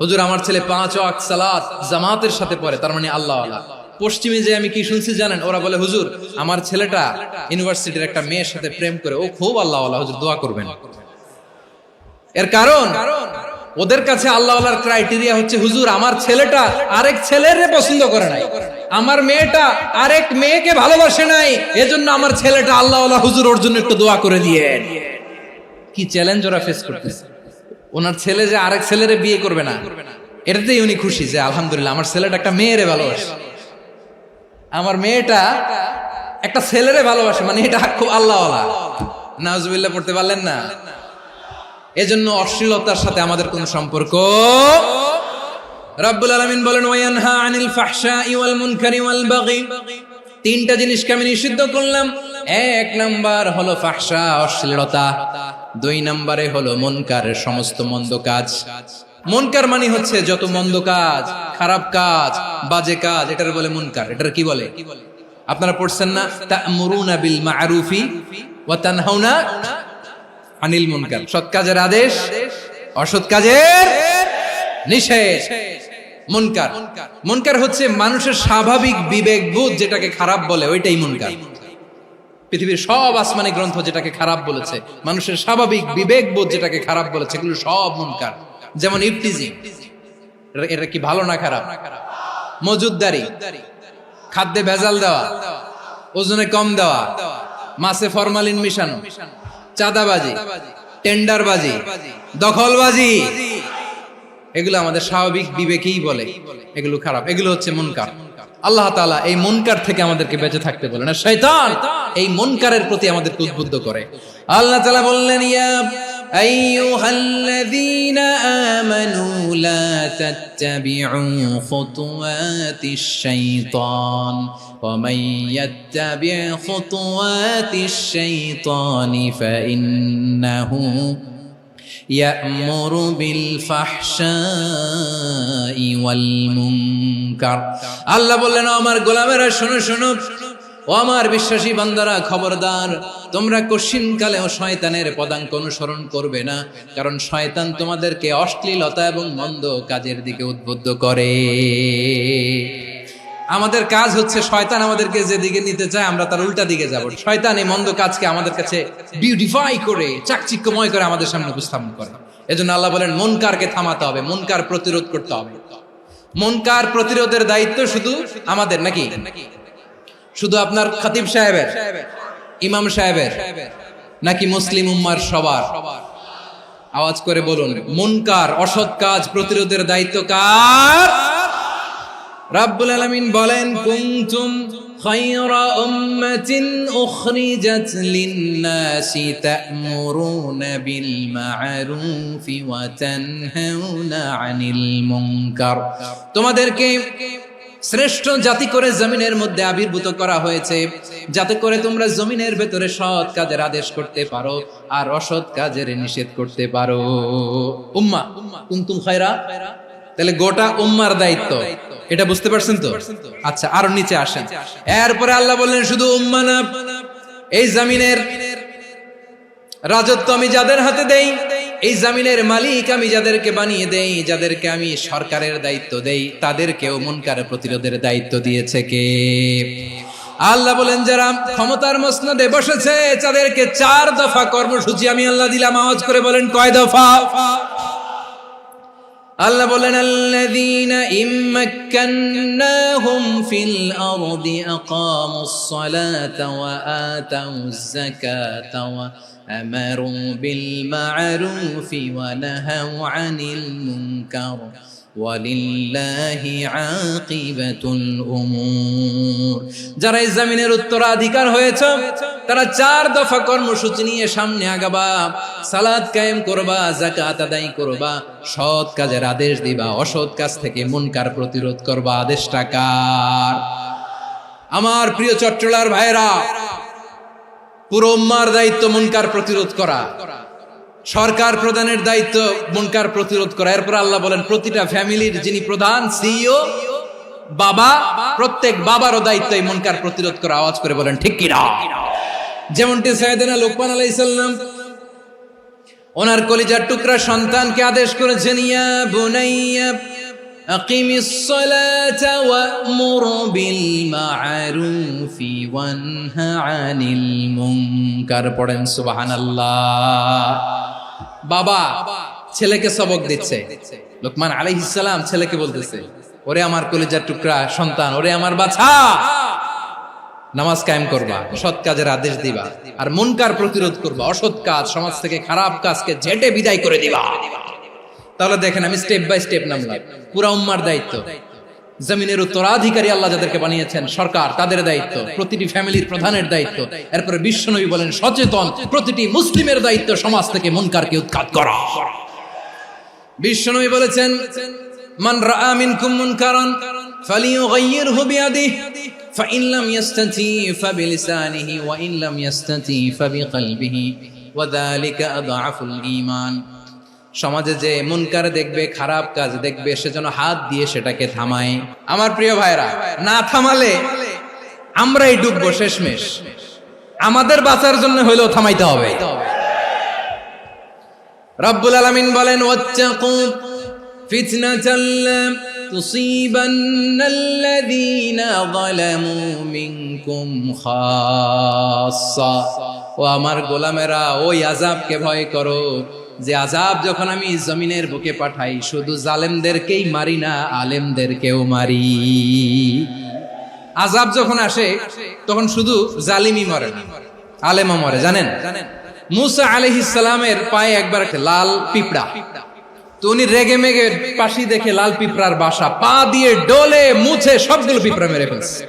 S1: হুজুর আমার ছেলে 5 ওয়াক্ত সালাত জামাতের সাথে পড়ে, তার মানে আল্লাহওয়ালা। পশ্চিমে যে আমি কি শুনছি জানেন? ওরা বলে হুজুর আমার ছেলেটা ইউনিভার্সিটির একটা মেয়ের সাথে প্রেম করে, ও খুব আল্লাহওয়ালা, হুজুর দোয়া করবেন। এর কারণ ওদের কাছে আল্লাহওয়ালার ক্রাইটেরিয়া হচ্ছে হুজুর আমার ছেলেটা আরেক ছেলের পছন্দ করে নাই, আমার মেয়েটা আরেক মেয়েকে ভালোবাসে নাই, এজন্য আমার ছেলেটা আল্লাহওয়ালা, হুজুর ওর জন্য একটু দোয়া করে দিয়েন। কি চ্যালেঞ্জ ওরা ফেস করতেছে। ওনার ছেলে যে আরেক ছেলেরে বিয়ে করবে না, এটাতেই উনি খুশি যে আলহামদুলিল্লাহ আমার ছেলেটা একটা মেয়েরে ভালোবাসে, আমার মেয়েটা একটা ছেলেরে ভালোবাসে, মানে এটা খুব আল্লাহওয়ালা। নাউজুবিল্লাহ পড়তে পারলেন না? এজন্য অশ্লীলতার সাথে আমাদের কোনো সম্পর্ক। রাব্বুল আলামিন বলেন ওয়ায়ানহা আনিল ফাহশাই ওয়াল মুনকারি ওয়াল বাগি, তিনটা জিনিসকে আমি নিষিদ্ধ করলাম। এক নাম্বার হলো ফাহশা, অশ্লীলতা। দুই নম্বরে হলো মুনকার, সমস্ত মন্দ কাজ। মুনকার মানে হচ্ছে যত মন্দ কাজ, খারাপ কাজ, বাজে কাজ, এটার বলে মুনকার। এটার কি বলে? আপনারা পড়ছেন না, তা'মুরুনা বিল মা'রুফি ওয়া তানহাউনা আনিল মুনকার। সৎ কাজের আদেশ, অসৎ কাজের নিষেধ। মুনকার, মুনকার হচ্ছে মানুষের স্বাভাবিক বিবেকবোধ যেটাকে খারাপ বলে, ওইটাই মুনকার। পৃথিবীর সব আসমানি গ্রন্থ যেটাকে খারাপ বলেছে, মানুষের স্বাভাবিক বিবেকবোধ যেটাকে খারাপ বলেছে, এগুলো সব মুনকার। যেমন ইফতিজিং, এটা কি ভালো না খারাপ? মজুদদারি, খাদ্যে ভেজাল দেওয়া, ওজনে কম দেওয়া, মাছে ফরমালিন মিশানো, চাঁদাবাজি, টেন্ডারবাজি, দখলবাজি, এগুলো আমাদের স্বাভাবিক বিবেকেই বলে এগুলো খারাপ, এগুলো হচ্ছে মুনকার। আল্লাহ তাআলা এই মুনকার থেকে আমাদেরকে বেঁচে থাকতে বলেন, আর শয়তান এই মুনকারের প্রতি আমাদেরকে উদ্বুদ্ধ করে। আল্লাহ তাআলা বললেন, ইয়া আইয়ুহাল্লাযীনা আমানু লা তাত্তাবিউ খুতুওয়াতিশ শাইতান ওয়া মান ইয়াত্তাবি' খুতুওয়াতিশ শাইতানি ফাইন্নাহু ইয়া'মুরু বিল ফাহশাই ওয়াল মুনকার। আল্লাহ বললেন, আমার গোলামেরা শোনো শোনো, ও আমার বিশ্বাসী বান্দারা খবরদার, তোমরা কশিনকালেও শয়তানের পদাঙ্ক অনুসরণ করবে না, কারণ শয়তান তোমাদেরকে অশ্লীলতা এবং মন্দ কাজের দিকে উদ্বুদ্ধ করে। আমাদের কাজ হচ্ছে শয়তান আমাদেরকে যেদিকে নিতে চায় আমরা তার উল্টা দিকে যাব। শয়তান এই মন্দ কাজকে আমাদের কাছে বিউটিফাই করে, চাকচিক্যময় করে আমাদের সামনে উপস্থাপন করে। এজন্য আল্লাহ বলেন মুনকারকে থামাতে হবে, মুনকার প্রতিরোধ করতে হবে। মুনকার প্রতিরোধের দায়িত্ব শুধু আমাদের নাকি? শুধু আপনার খতিব সাহেবের, ইমাম সাহেবের, নাকি মুসলিম উম্মার সবার? আওয়াজ করে বলুন, মুনকার অসৎ কাজ প্রতিরোধের দায়িত্ব কার? রাব্বুল আলামিন বলেন, কুনতুম খায়রা উম্মাতিন উখরিজাত লিন-নাসি তা'মুরুনা বিল মা'রুফি ওয়া তানহাউনা আনিল মুনকার। তোমাদেরকে শ্রেষ্ঠ জাতি করে জমিনের মধ্যে আবির্ভূত করা হয়েছে, যাতে করে তোমরা জমিনের ভেতরে সৎ কাজের আদেশ করতে পারো আর অসৎ কাজের নিষেধ করতে পারো। উম্মাহ, কুনতুম খায়রা, তাহলে গোটা উম্মার দায়িত্ব, এটা বুঝতে পারছেন তো? আচ্ছা, আরো নিচে আসেন। এরপরে আল্লাহ বললেন, শুধু উম্মাহ না, এই জমিনের রাজত্ব আমি যাদের হাতে দেই, এই জমিনের মালিক আমি যাদেরকে বানিয়ে দেই, যাদেরকে আমি সরকারের দায়িত্ব দেই, তাদেরকেও মুনকার প্রতিরোধের দায়িত্ব দিয়েছে কে? আল্লাহ বলেন, যারা ক্ষমতার মসনদে বসেছে তাদেরকে 4 দফা কর্মসূচি আমি আল্লাহ দিলাম। আওয়াজ করে বলেন, কয় দফা? আল্লাহ বলেন, আল্লাযীনা ইম্মাক্কান্নাহুম ফিল আরদি আকামুস সালাতা ওয়া আতাউয যাকাতা ওয়া আমারু বিল মা'রুফি ওয়া নাহাউ আনিল মুনকার ওয়ালিল্লাহি আকিবাতুল উমুর। যারা এই জমিনের উত্তরাধিকার হয়েছে তারা 4 দফা কর্মসূচি নিয়ে সামনে আগাবা। সালাত কায়েম করবা, যাকাত আদায় করবা, সৎ কাজের আদেশ দিবা, অসৎ কাজ থেকে মুনকার প্রতিরোধ করবা। আদেশটা কার? আমার প্রিয় চট্টলার ভাইরা, পুরো উম্মার দায়িত্ব মুনকার প্রতিরোধ করা, সরকার প্রধানের দায়িত্ব মুনকার প্রতিরোধ করা। এরপর আল্লাহ বলেন, প্রতিটা ফ্যামিলির যিনি প্রধান সিইও বাবা, প্রত্যেক বাবারও দায়িত্ব এই মুনকার প্রতিরোধ করা। আওয়াজ করে বলেন ঠিক কি না? যেমনটি সাইয়েদনা লুকমান আলাইহিস সালাম ওনার কলিজার টুকরা সন্তানকে আদেশ করেছেন, ইয়া বুনাইয়া আকিমিস সালাতা ওয়া'মুর বিল মা'রুফি ওয়ানহা আনিল মুনকার। পড়েন সুবহানাল্লাহ। বাবা ছেলেকে সবক দিচ্ছে, লুকমান আলাইহিস সালাম ছেলেকে বলতেছে, ওরে আমার কলিজার টুকরা সন্তান, ওরে আমার বাছা, নামাজ কায়েম করবা, সৎ কাজের আদেশ দিবা, আর মুনকার প্রতিরোধ করবা, অসৎ কাজ সমাজ থেকে খারাপ কাজকে ঝেঁটে বিদায় করে দিবা। তাহলে দেখেন আমি স্টেপ বাই স্টেপ নামলাম। পুরা উম্মার দায়িত্ব, জমিনের উত্তরাধিকারী আল্লাহ যাদেরকে বানিয়েছেন সরকার, তাদের দায়িত্ব, প্রতিটি ফ্যামিলির প্রধানের দায়িত্ব, এরপরে বিশ্বনবী বলেন সচেতন প্রতিটি মুসলিমের দায়িত্ব সমাজ থেকে মুনকারকে উৎখাত করা। বিশ্বনবী বলেছেন মান রাআ মিনকুম মুনকারান ফালিয়ুগাইয়িরহু বিয়াদিহি ফাইন লাম ইয়াসতাতি ফাবিলিসানিহি ওয়া ইন লাম ইয়াসতাতি ফাবিকলবিহি ওয়া যালিকা আযআফুল ঈমান। সমাজে যে মুনকার দেখবে, খারাপ কাজ দেখবে, সে যেন হাত দিয়ে সেটাকে থামায়। আমার প্রিয় ভাইরা, না থামালে আমরাই ডুববো শেষমেশ। আমাদের বাঁচার জন্য হইলেও থামাইতে হবে। রব্বুল আলামিন বলেন ওয়াত্তাকু ফিতনাতাল লা তুসিবান্নাল্লাযীনা যালামু মিনকুম খাসসা। ও আমার গোলামেরা, ওই আযাবকে ভয় করো যে আযাব যখন আমি জমিনের বুকে পাঠাই শুধু জালেমদেরকেই মারি না, আলেমদেরকেও মারি। আযাব যখন আসে তখন শুধু জালিমই মরে না, আলেমও মরে। জানেন মুসা আলাইহিস সালামের পায়ে একবার একটা লাল পিঁপড়া, তো উনি রেগে মেগে পাশি দেখে লাল পিঁপড়ার বাসা, পা দিয়ে ডলে মুছে সবগুলো পিঁপড়া মেরে ফেলছে।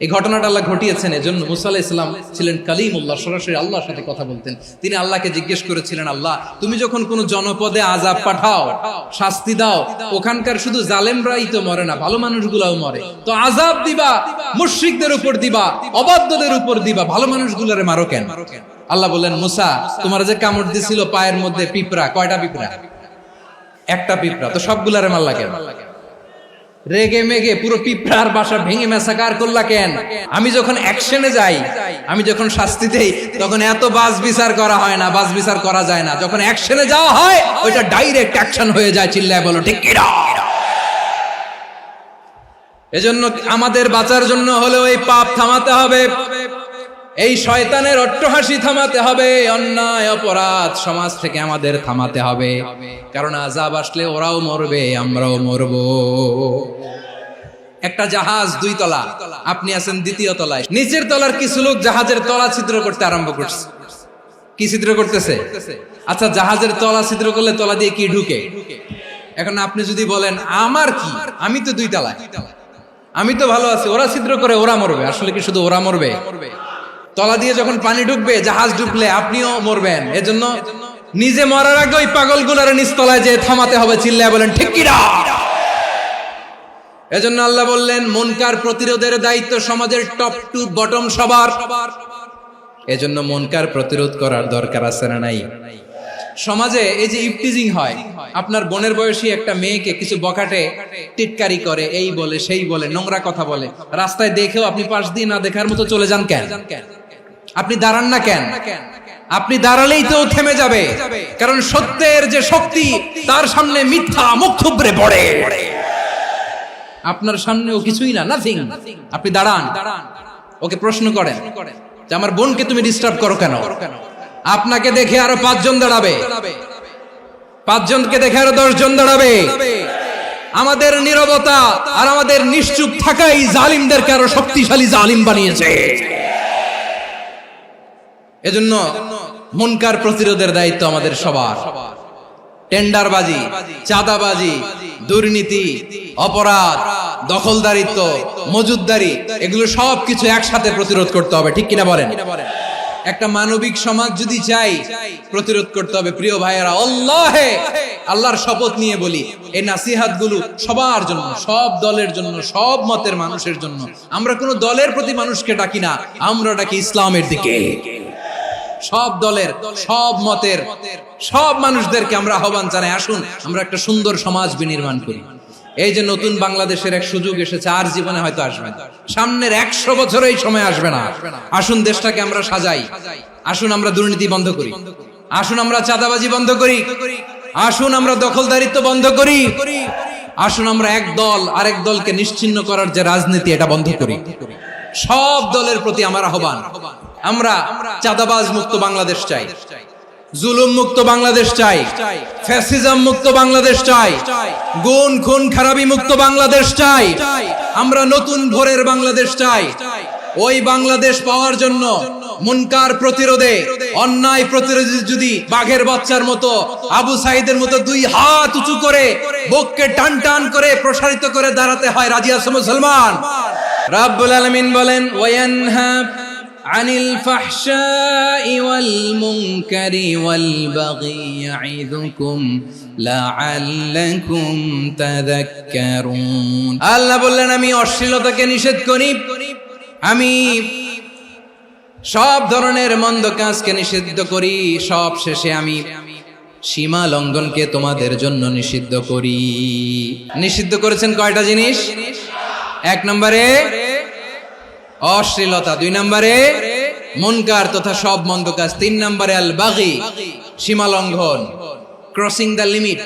S1: এই ঘটনাটা আল্লাহ ঘটিয়েছেন। এজন্য মুসা আলাইহিস সালাম ছিলেন কালিমুল্লাহ, সরাসরি আল্লাহর সাথে কথা বলতেন। তিনি আল্লাহকে জিজ্ঞেস করেছিলেন, আল্লাহ তুমি যখন কোন জনপদে আযাব পাঠাও, শাস্তি দাও, ওখানকার শুধু জালেমরাই তো মরে না, ভালো মানুষগুলাও মরে, তো আযাব দিবা মুশরিকদের উপর দিবা, অবাধ্যদের উপর দিবা, ভালো মানুষগুলোরে মারো কেন? আল্লাহ বললেন, মুসা তোমার যে কামড় দিছিল পায়ের মধ্যে পিঁপড়া, কয়টা পিঁপড়া? একটা পিঁপড়া, তো সবগুলারে মারলা কেন? রেগে মেগে পুরো পিঁপড়ার বাসা ভেঙে মেসাকার করলা কেন? আমি যখন অ্যাকশনে যাই, আমি যখন শাস্তি দেই, তখন এত বাস বিচার করা হয় না, বাস বিচার করা যায় না। যখন অ্যাকশনে যাওয়া হয় ওইটা ডাইরেক্ট অ্যাকশন হয়ে যায়। চিল্লায় বলো ঠিক কি না? এজন্য আমাদের বাঁচার জন্য হলেও এই পাপ থামাতে হবে, এই শয়তানের অট্টহাসি থামাতে হবে, অন্যায় অপরাধ সমাজ থেকে আমাদের থামাতে হবে। কারণ আযাব আসলে ওরাও মরবে, আমরাও মরব। একটা জাহাজ 2 তলা, আপনি আছেন 2য় তলায়। নিচের তলার কিছু লোক জাহাজের তলা ছিদ্র করতে আরম্ভ করছে। কি ছিদ্র করতেছে? আচ্ছা, জাহাজের তলা ছিদ্র করলে তলা দিয়ে কি ঢুকে? এখন আপনি যদি বলেন আমার কি, আমি তো 2 তলায়, আমি তো ভালো আছি, ওরা ছিদ্র করে ওরা মরবে। আসলে কি শুধু ওরা মরবে? তলা দিয়ে যখন পানি ঢুকবে, জাহাজ ঢুকলে আপনিও মরবেন। এজন্য নিজে মরার আগে ওই পাগলগুলোর নিচতলায় যে থামাতে হবে। চিল্লায় বলেন ঠিক কি না? এজন্য আল্লাহ বললেন মুনকার প্রতিরোধের দায়িত্ব সমাজের টপ টু বটম সবার। এজন্য মুনকার প্রতিরোধ করার দরকার আছে না নাই? সমাজে এই যে ইফটিজিং হয়, আপনার বোনের বয়সী একটা মেয়েকে কিছু বকাটে টিটকারি করে, এই বলে সেই বলে, নোংরা কথা বলে, রাস্তায় দেখেও আপনি পাশ দিয়ে না দেখার মতো চলে যান কেন? আপনি দাঁড়ান না কেন? আপনি দাঁড়ালেই তো থেমে যাবে, কারণ সত্যের যে শক্তি তার সামনে মিথ্যা মুখ থুবড়ে পড়ে। আপনার সামনে ও কিছুই না, নাথিং। আপনি দাঁড়ান, ওকে প্রশ্ন করেন যে আমার বোনকে তুমি ডিস্টার্ব করো কেন? আপনাকে দেখে আরো 5 জন দাঁড়াবে, 5 জনকে দেখে আরো 10 জন দাঁড়াবে। আমাদের নীরবতা আর আমাদের নিশ্চুপ থাকাই জালিমদেরকে আরো শক্তিশালী জালিম বানিয়েছে। এজন্য মুনকার প্রতিরোধের দায়িত্ব আমাদের সবার। টেন্ডারবাজি, চাঁদাবাজি, দুর্নীতি, অপরাধ, দখলদারিত্ব, মজুদদারি, এগুলো সবকিছু একসাথে প্রতিরোধ করতে হবে। ঠিক কিনা বলেন? একটা মানবিক সমাজ যদি চাই, প্রতিরোধ করতে হবে। প্রিয় ভাইয়েরা, আল্লাহর শপথ নিয়ে বলি, এই নাসিহাত গুলো সবার জন্য, সব দলের জন্য, সব মতের মানুষের জন্য। আমরা কোনো দলের প্রতি মানুষকে ডাকি না, আমরা ডাকি ইসলামের দিকে। সব দলের, সব মতের, সব মানুষদেরকে আমরা আহ্বান জানাই, আসুন আমরা একটা সুন্দর সমাজ বিনির্মাণ করি। এই যে নতুন বাংলাদেশের এক সুযোগ এসেছে, আর জীবনে হয়তো আসবে না, সামনের 100 বছর এই সময় আসবে না। আসুন দেশটাকে আমরা সাজাই, আসুন আমরা দুর্নীতি বন্ধ করি, আসুন আমরা চাঁদাবাজি বন্ধ করি, আসুন আমরা দখলদারিত্ব বন্ধ করি, আসুন আমরা এক দল আরেক দলকে নিশ্চিহ্ন করার যে রাজনীতি, এটা বন্ধ করি। সব দলের প্রতি আমার আহ্বান, আমরা চাঁদাবাজ মুক্ত বাংলাদেশ চাই, জুলুম মুক্ত বাংলাদেশ চাই, ফ্যাসিজম মুক্ত বাংলাদেশ চাই, গুণ খুন খারাপি মুক্ত বাংলাদেশ চাই, আমরা নতুন ভোরের বাংলাদেশ চাই। ওই বাংলাদেশ পাওয়ার জন্য মুনকার প্রতিরোধে, অন্যায় প্রতিরোধে যদি বাঘের বাচ্চার মতো, আবু সাইদের মতো দুই হাত উঁচু করে বুককে টান টান করে প্রসারিত করে দাঁড়াতে হয়, রাজি আছো মুসলমান? রাব্বুল আলামিন বলেন ওয়ায়ানহা আনিল ফাহশাই ওয়াল মুনকারি ওয়াল বাগি ইয়াইযুকুম লাআল্লাকুম তাযাক্কারুন। আল্লাহ বললেন আমি অশ্লীলতাকে নিষেধ করি, আমি সব ধরনের মন্দ কাজকে নিষিদ্ধ করি, সব শেষে আমি সীমা লঙ্ঘনকে তোমাদের জন্য নিষিদ্ধ করি। নিষিদ্ধ করেছেন কয়টা জিনিস? 1 নম্বরে অশ্লীলতা, 2 নম্বরে মুনকার তথা সব মন্দ কাজ, 3 নম্বরে আল বাগি সীমা লঙ্ঘন, ক্রসিং দ্য লিমিট।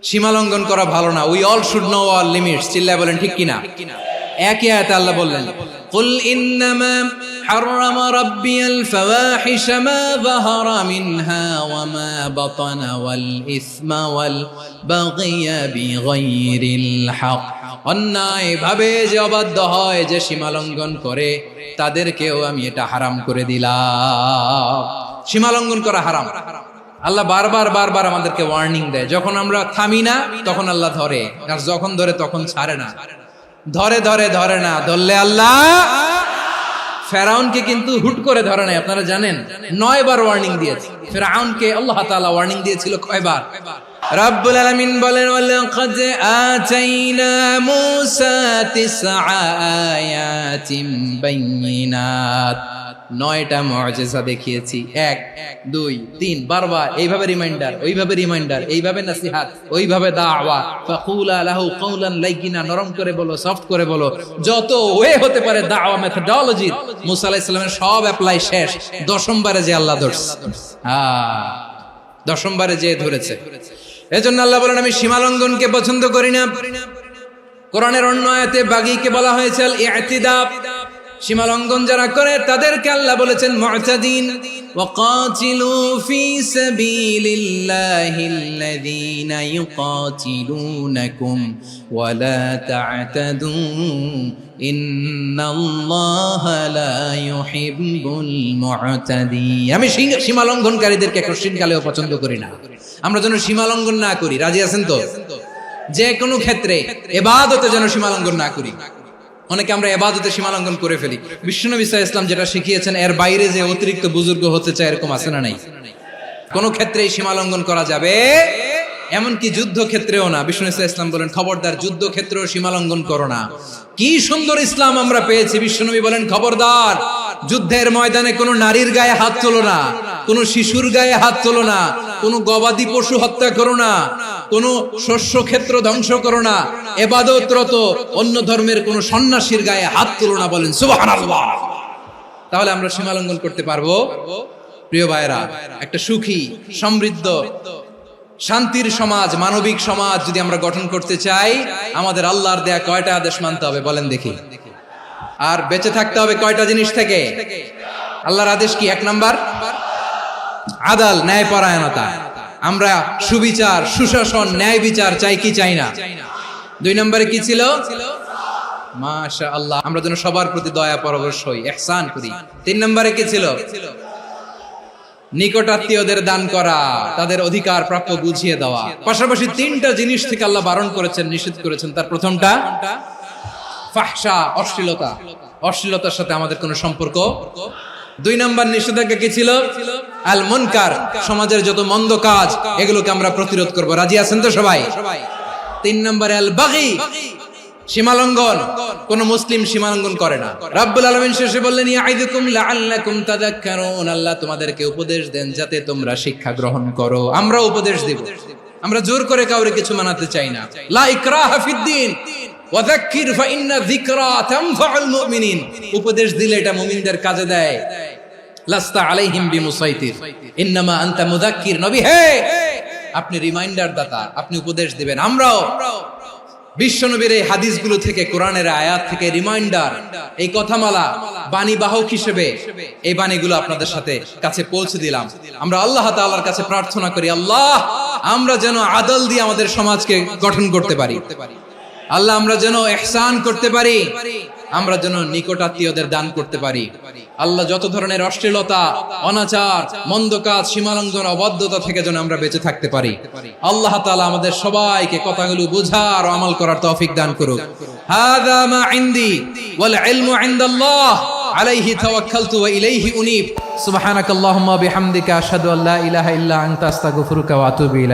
S1: সীমা লঙ্ঘন করা ভালো না। We all should know our limits. চিল্লায় বলেন ঠিক কিনা? একই আয়াতে আল্লাহ বললেন কুল ইন্নামা হারামা রাব্বিয়াল ফাওয়াহিশা মা যাহারা মিনহা ওয়া মা বাতানা ওয়াল ইসমা ওয়াল বাগিয়া বিগাইরিল হক। অন্যায় ভাবে যে অবাধ্য হয়, যে সীমা লঙ্ঘন করে, তাদেরকেও আমি এটা হারাম করে দিলাম। সীমা লঙ্ঘন করা হারাম। আল্লাহ বারবার বারবার আমাদেরকে ওয়ার্নিং দেয়। যখন আমরা থামি না তখন আল্লাহ ধরে, আর যখন ধরে তখন ছাড়ে না। ধরে ধরে ধরে না, ধরলে আল্লাহ। ফেরাউনকে কিন্তু হুট করে ধরে নাই, আপনারা জানেন 9 বার ওয়ার্নিং দিয়েছে। ফেরাউনকে আল্লাহ তাআলা ওয়ার্নিং দিয়েছিল কয়বার? রাব্বুল আলামিন বলেন ওয়ালাকাদ আতাইনা মূসা 9 আয়াতিন বাইয়িনাত। 9টা মুআজিজা দেখিয়েছি। 1 2 3 বারবার এইভাবে রিমাইন্ডার, ওইভাবে রিমাইন্ডার, এইভাবে নসিহত, ওইভাবে দাওয়া। ফাকুলা লাহু কাওলান লাইয়িনা, নরম করে বলো, সফট করে বলো, যত ওয়ে হতে পারে দাওয়া মেথডোলজি। মুসা আলাইহিস সালামের সব অ্যাপ্লাই শেষ। 10ম বারে যে আল্লাহ ধরছে, 10ম বারে যে ধরেছে। এজন্য আল্লাহ বলেন আমি সীমা লঙ্ঘনকে পছন্দ করি না। কোরআনের অন্য আয়াতে বাগীকে বলা হয়েছে আল ইতিদা। সীমা লঙ্ঘন যারা করে তাদেরকে আল্লাহ বলেছেন মুতাদিন। ওয়াকাতিলু ফি সাবিলিল্লাহিল্লাযীনা ইউকাতিলুনাকুম ওয়া লা তা'তাদু ইন্নাল্লাহা লা ইউহিব্বুল মুতাদিন। আমি সীমা লঙ্ঘনকারীদেরকে কোশ্চিনকালেও পছন্দ করি না। আমরা যেন সীমা লঙ্ঘন না করি, রাজি আছেন তো? যে কোনো ক্ষেত্রে ইবাদতে যেন সীমা লঙ্ঘন না করি। অনেকে আমরা ইবাদতে সীমা লঙ্ঘন করে ফেলি। বিশ্বনবী সাল্লাল্লাহু আলাইহি ওয়াসাল্লাম যেটা শিখিয়েছেন এর বাইরে যে অতিরিক্ত বুজুর্গ হতে চায়, এরকম আছে না নাই? কোন ক্ষেত্রেই সীমা লঙ্ঘন করা যাবে, এমনকি যুদ্ধ ক্ষেত্রেও না। বিশ্বনবী সাল্লাল্লাহু আলাইহি ওয়াসাল্লাম বলেন খবরদার যুদ্ধ ক্ষেত্রেও সীমা লঙ্ঘন করো না। কি সুন্দর ইসলাম আমরা পেয়েছি। বিশ্বনবী বলেন খবরদার যুদ্ধের ময়দানে কোনো নারীর গায়ে হাত তোলো না, কোনো শিশুর গায়ে হাত তোলো না, কোনো গবাদি পশু হত্যা করো না, কোনো শস্য ক্ষেত্র ধ্বংস করো না, ইবাদতরত অন্য ধর্মের কোনো সন্ন্যাসীর গায়ে হাত তোলো না। বলেন সুবহানাল্লাহ। তাহলে আমরা সীমা লঙ্ঘন করতে পারবো? প্রিয় ভাইরা, একটা সুখী, সমৃদ্ধ, শান্তির সমাজ, মানবিক সমাজ যদি আমরা গঠন করতে চাই, আমাদের আল্লাহর দেয়া কয়টা আদেশ মানতে হবে বলেন দেখি? আর বেঁচে থাকতে হবে কয়টা জিনিস থেকে? আল্লাহর আদেশ কি? 1 নাম্বার আদাল, ন্যায়পরায়ণতা। আমরা সুবিচার, সুশাসন, ন্যায় বিচার চাই কি চাই না? 2 নম্বরে কি ছিল? মাশাআল্লাহ, আমরা যেন সবার প্রতি দয়া পরবশ হই, ইহসান করি। 3 নম্বরে কি ছিল? নিকটাত্মীয়দের দান করা, তাদের অধিকার প্রাপ্য বুঝিয়ে দেওয়া। পাশাপাশি 3টা জিনিস থেকে আল্লাহ বারণ করেছেন, নিষেধ করেছেন। তার প্রথমটা ফাহশা, অশ্লীলতা। অশ্লীলতার সাথে আমাদের কোনো সম্পর্ক। 2 নম্বর নিষেধাজ্ঞা কি ছিল? আল মুনকার, সমাজের যত মন্দ কাজ এগুলোকে আমরা প্রতিরোধ করব। রাজি আছেন তো সবাই? 3 নম্বরে আল বাগী, সীমালঙ্ঘন। কোন মুসলিম সীমালঙ্ঘন করে না। রাব্বুল আলামিন শেষে বললেন ইয়াইদুকুম লাআল্লাকুম তাযাক্কারুন। আল্লাহ তোমাদেরকে উপদেশ দেন যাতে তোমরা শিক্ষা গ্রহণ করো। আমরা উপদেশ দেব, আমরা জোর করে কাউরে কিছু মানাতে চাই না। লা ইকরাহা ফিদ্দিন ওয়াযাক্কির ফাইন্না যিকরা তানফাউল মুমিনিন। উপদেশ দিলে এটা মুমিনদের কাজে দেয়। লাস্তা আলাইহিম বিমুসাইতির ইন্নামা আনতা মুযাক্কির। নবী হে, আপনি রিমাইন্ডার দাতা, আপনি উপদেশ দিবেন। আমরাও বিশ্বনবীর এই হাদিসগুলো থেকে, কোরআনের আয়াত থেকে রিমাইন্ডার, এই কথামালা বাণী বাহক হিসেবে এই বাণীগুলো আপনাদের সাথে কাছে পৌঁছে দিলাম। আমরা আল্লাহ তাআলার কাছে প্রার্থনা করি, আল্লাহ আমরা যেন আদল দিয়ে আমাদের সমাজকে গঠন করতে পারি। আল্লাহ আমরা যেন ইহসান করতে পারি। আমরা যেন নিকটাত্মীয়দের দান করতে পারি। আল্লাহ যত ধরনের অশ্লীলতা, অনাচার, মন্দ কাজ, সীমালঙ্ঘন, অবাধ্যতা থেকে যেন আমরা বেঁচে থাকতে পারি। আল্লাহ তাআলা আমাদের সবাইকে কথাগুলো বুঝার ও আমল করার তৌফিক দান করুক। হাযা মা ইনদি ওয়াল ইলমু ইনদাল্লাহ আলাইহি তাওয়াক্কালতু ওয়া ইলাইহি উনীব। সুবহানাকাল্লাহুম্মা বিহামদিকা আশহাদু আল্লা ইলাহা ইল্লা আনতা আস্তাগফিরুকা ওয়া আতুবু ইলাইক।